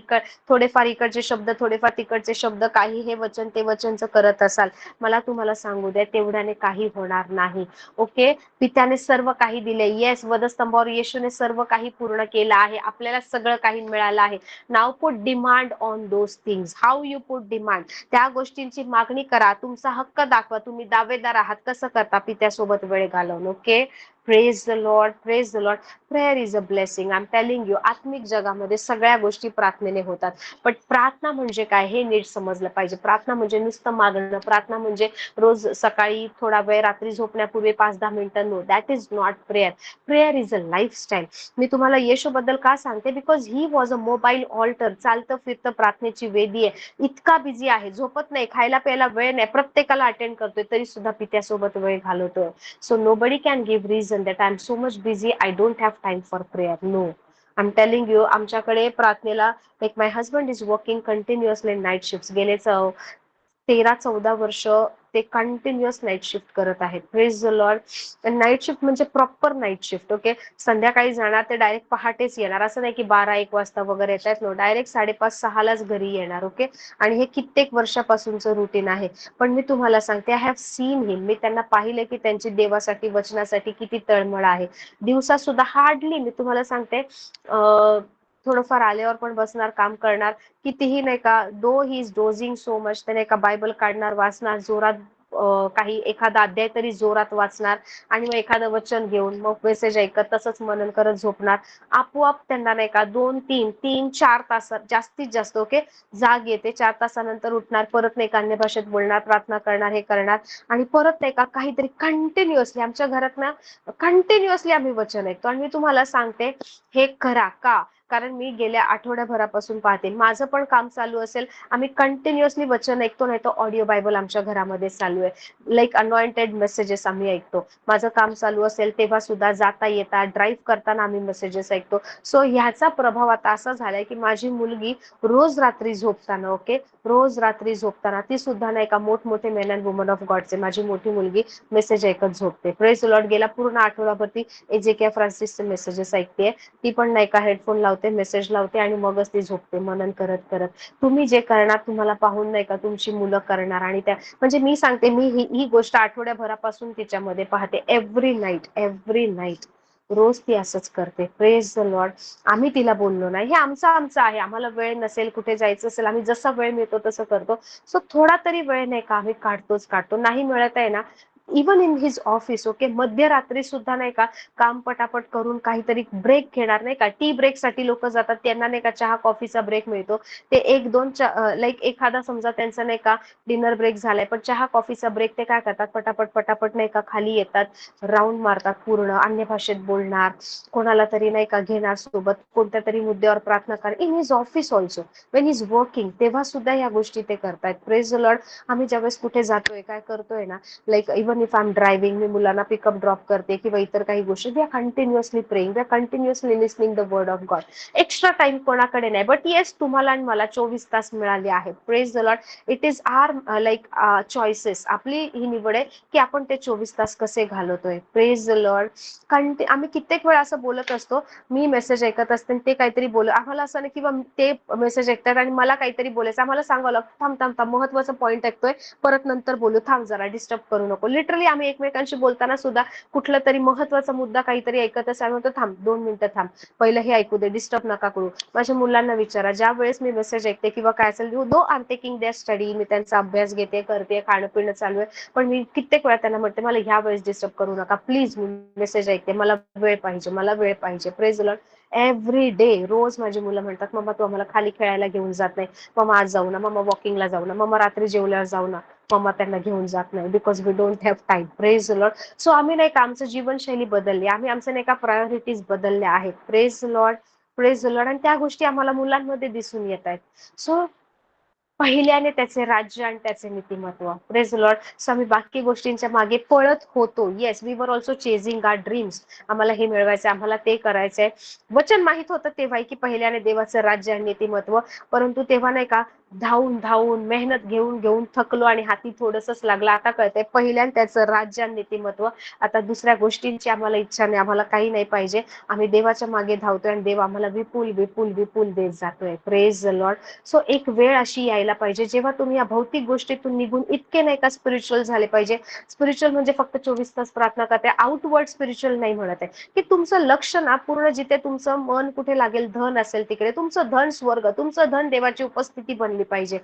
Speaker 1: थोडेफार इकडचे शब्द, थोडेफार तिकडचे शब्द, काही हे वचन ते वचनचं करत असाल, मला तुम्हाला सांगू द्या, तेवढ्याने काही होणार नाही. ओके. पित्याने सर्व काही दिले. येस, वधस्तंभावर येशूने सर्व काही पूर्ण केलं आहे. आपल्याला सगळं काही मिळालं आहे. Now put demand on those things. How you put demand? त्या गोष्टींची मागणी करा, तुमचा हक्क दाखवा. तुम्ही दावेदार आहात. कसं करता? पित्यासोबत वेळ घालवून. Okay. Praise the Lord. Praise the Lord. Prayer is a blessing. I am telling you, आत्मिक जगामध्ये सगळ्या गोष्टी प्रार्थनेने होतात. पण प्रार्थना म्हणजे काय हे नीट समजलं पाहिजे. प्रार्थना म्हणजे नुसतं मागणं, प्रार्थना म्हणजे रोज सकाळी थोडा वेळ, रात्री झोपण्यापूर्वी 5-10 मिनिटं. No, that is not prayer. Prayer is a lifestyle. मी तुम्हाला येशूबद्दल का सांगते? Because he was a mobile altar. चालतं फिरतं प्रार्थनेची वेदी आहे. इतका बिझी आहे, झोपत नाही, खायला प्यायला वेळ नाही, प्रत्येकाला अटेंड करतोय, तरी सुद्धा पित्यासोबत वेळ घालवतोय. So nobody can give reason that I am so much busy, I don't have time for prayer. No, I am telling you, आमच्याकडे प्रार्थनेला, like my husband is working continuously night shift. गेले 13-14 वर्ष ते कंटिन्युअस नाईट शिफ्ट करत आहेत. Praise the Lord. Night shift म्हणजे proper night shift. Okay. संध्याकाळी जाणार ते डायरेक्ट पहाटेच येणार, असं नाही की 12-1 वाजता वगैरे येत आहेत. नो, डायरेक्ट 5:30-6लाच घरी येणार. ओके. आणि हे कित्येक वर्षापासूनचं रुटीन आहे. पण मी तुम्हाला सांगते, आय हॅव सीन हिम. मी त्यांना पाहिलं की त्यांची देवासाठी, वचनासाठी किती तळमळ आहे. दिवसा सुद्धा हार्डली, मी तुम्हाला सांगते, थोडंफार आल्यावर पण बसणार, काम करणार, कितीही नाही का, though he is dozing so much, त्याने का बायबल काढणार, वाचणार जोरात, काही एखादा अध्याय तरी जोरात वाचणार, आणि मग एखादं वचन घेऊन मग मेसेज ऐकत तसंच मनन करत झोपणार. आपोआप त्यांना नाही का 2-3-4 तास जास्तीत जास्त, ओके, जाग येते. 4 तासानंतर उठणार, परत नाही का अन्य भाषेत बोलणार, प्रार्थना करणार, हे करणार, आणि परत नाही का काहीतरी कंटिन्युअसली. आमच्या घरात ना कंटिन्युअसली आम्ही वचन ऐकतो. आणि मी तुम्हाला सांगते, हे करा का? कारण मी गेल्या आठवड्याभरापासून पाहते, माझं पण काम चालू असेल, आम्ही कंटिन्युअसली वचन ऐकतो, नाही तर ऑडिओ बायबल आमच्या घरामध्ये चालू आहे. लाईक अनॉइंटेड मेसेजेस आम्ही ऐकतो. माझं काम चालू असेल तेव्हा सुद्धा, जाता येता, ड्राईव्ह करताना आम्ही मेसेजेस ऐकतो. सो ह्याचा प्रभाव आता असा झालाय की माझी मुलगी रोज रात्री झोपताना, ओके, रोज रात्री झोपताना ती सुद्धा नाही का, मोठमोठे मेन अँड वुमन ऑफ गॉडचे, माझी मोठी मुलगी मेसेज ऐकत झोपते. Praise the Lord. गेला पूर्ण आठवडाभर ती एजेकिया फ्रान्सिसचे मेसेजेस ऐकते. ती पण नाही का हेडफोन लावते, मेसेज लावते आणि मगच ती झोपते मनन करत करत. तुम्ही जे करणार तुम्हाला पाहून नाही का तुमची मुलं करणार. आणि त्या म्हणजे मी सांगते, मी ही गोष्ट आठवड्याभरापासून तिच्यामध्ये पाहते. एव्हरी नाईट रोज ती असंच करते. Praise the Lord. आम्ही तिला बोललो नाही, हे आमचं आहे, आम्हाला वेळ नसेल, कुठे जायचं असेल, आम्ही जसा वेळ मिळतो तसं करतो. सो थोडा तरी वेळ नाही का आम्ही काढतो. नाही मिळत आहे ना, even in his office, okay, मध्यरात्री सुद्धा नाही का काम पटापट करून काहीतरी ब्रेक घेणार, नाही का, टी ब्रेक साठी लोक जातात, त्यांना नाही का चहा कॉफीचा ब्रेक मिळतो. ते एक दोन लाईक एखादा समजा त्यांचा नाही का डिनर ब्रेक झालाय, पण चहा कॉफीचा ब्रेक ते काय करतात, पटापट नाही का खाली येतात, राऊंड मारतात, पूर्ण अन्य भाषेत बोलणार, कोणाला तरी नाही का घेणार सोबत, कोणत्या तरी मुद्द्यावर प्रार्थना कर. In his office also when is working, तेव्हा सुद्धा या गोष्टी ते करतायत. Praise the Lord. आम्ही ज्यावेळेस कुठे जातोय, काय करतोय ना, like even if I am driving, मी मुलांना पिकअप ड्रॉप करते किंवा इतर काही गोष्टी, we are continuously praying, we are continuously listening the word of God. Extra time कोणाकडे नाही, बट येस तुम्हाला आणि मला 24 तास मिळाले आहेत. Praise the lord. It is are like choices, आपली ही निवड आहे की आपण ते 24 तास कसे घालवतोय. Praise the Lord. आम्ही कित्येक वेळा असं बोलत असतो, मी मेसेज ऐकत असते ते काहीतरी बोल, आम्हाला असं नाही किंवा ते मेसेज ऐकतात आणि मला काहीतरी बोलायचं, आम्हाला सांगावं लागतं, थांब महत्वाचं पॉईंट ऐकतोय, परत नंतर बोलू, थांब जरा, डिस्टर्ब करू नको. लिटरली आम्ही एकमेकांशी बोलताना सुद्धा कुठला तरी महत्वाचा मुद्दा काहीतरी ऐकत असाल, म्हणतो थांब 2 मिनिटं थांब, पहिलं हे ऐकू दे, डिस्टर्ब नका करू. माझ्या मुलांना विचारा, ज्या वेळेस मी मेसेज ऐकते किंवा काय असेल, though I am taking their study, मी त्यांचा अभ्यास घेते, करते, खाणं पिणं चालू आहे, पण मी कित्येक वेळा त्यांना म्हणते मला ह्या वेळेस डिस्टर्ब करू नका प्लीज, मी मेसेज ऐकते, मला वेळ पाहिजे. Praise Lord. एव्हरी डे, रोज माझी मुलं म्हणतात, मम्मा तू आम्हाला खाली खेळायला घेऊन जात नाही, मम्मा आज जाऊ ना, मम्मा वॉकिंगला जाऊ ना, मम्मा रात्री जेवल्यावर जाऊ ना, मम्मा त्यांना घेऊन जात नाही, because we don't have time. Praise lord. So आम्ही नाही का आमचं जीवनशैली बदलली, आम्ही आमचं नाही का प्रायोरिटीज बदलल्या आहेत. Praise Lord. आणि त्या गोष्टी आम्हाला मुलांमध्ये दिसून येत आहेत. सो पहिल्याने त्याचे राज्य आणि त्याचे नीतिमत्व. Praise lord. सो आम्ही बाकी गोष्टींच्या मागे पळत होतो. Yes, we were also chasing our dreams. आम्हाला हे मिळवायचंय, आम्हाला ते करायचंय. वचन माहित होतं तेव्हा की पहिल्याने देवाचं राज्य आणि नीतिमत्व, परंतु तेव्हा नाही का धावून मेहनत घेऊन थकलो आणि हाती थोडंसंच लागलं. आता कळतंय पहिल्याने त्याचं राज्य आणि नीतिमत्व. आता दुसऱ्या गोष्टींची आम्हाला इच्छा नाही, आम्हाला काही नाही पाहिजे. आम्ही देवाच्या मागे धावतोय आणि देव आम्हाला विपुल देत जातोय. Praise the lord. सो एक वेळ अशी यायला पाहिजे जेव्हा तुम्ही या भौतिक गोष्टीतून निघून इतके नाही का स्पिरिच्युअल झाले पाहिजे. स्पिरिच्युअल म्हणजे फक्त 24 तास प्रार्थना करते, आउटवर्ड स्पिरिच्युअल नाही म्हणत आहे, की तुमचं लक्ष ना पूर्ण जिथे तुमचं मन कुठे लागेल, धन असेल तिकडे, तुमचं धन स्वर्ग, तुमचं धन देवाची उपस्थिती बनली पाहिजे.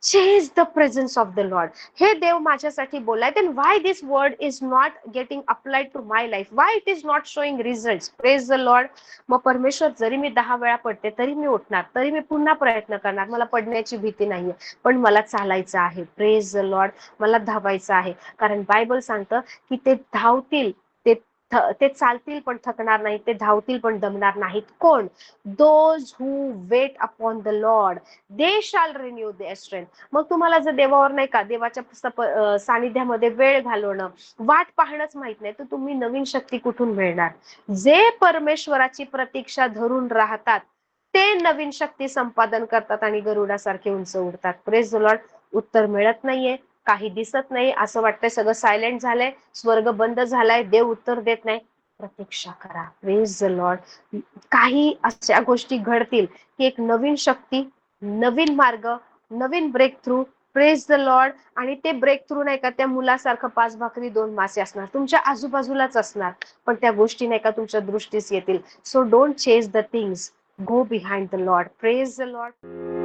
Speaker 1: Chase the presence of the Lord. हे देव माझ्यासाठी बोललाय, then why this word is not getting applied to my life, why it is not showing result. Praise the Lord. मग परमेश्वर, जरी मी 10 वेळा पडते तरी मी उठणार, तरी मी पुन्हा प्रयत्न करणार, मला पडण्याची भीती नाहीये, पण मला चालायचं आहे. Praise the Lord. मला धावायचं आहे, कारण बायबल सांगतं की ते धावतील, ते चालतील पण थकणार नाहीत, ते धावतील पण दमणार नाहीत. कोण? Those who wait upon the Lord, they shall renew there strength. मग तुम्हाला जर देवावर नाही का, देवाच्या सानिध्यामध्ये वेळ घालवणं, वाट पाहणंच माहित नाही, तर तुम्ही नवीन शक्ती कुठून मिळणार? जे परमेश्वराची प्रतीक्षा धरून राहतात ते नवीन शक्ती संपादन करतात आणि गरुडासारखे उंच उडतात. Praise the Lord. उत्तर मिळत नाहीये, काही दिसत नाही, असं वाटतंय सगळं सायलेंट झालंय, स्वर्ग बंद झालाय, देव उत्तर देत नाही. प्रतीक्षा करा. Praise the Lord. काही अशा गोष्टी घडतील की एक नवीन शक्ती, नवीन मार्ग, नवीन break through. Praise the Lord. आणि ते ब्रेक थ्रू नाही का त्या मुलासारखं 5 भाकरी 2 मासे असणार, तुमच्या आजूबाजूलाच असणार, पण त्या गोष्टी नाही का तुमच्या दृष्टीस येतील. So don't chase the things, go behind the Lord. Praise the Lord.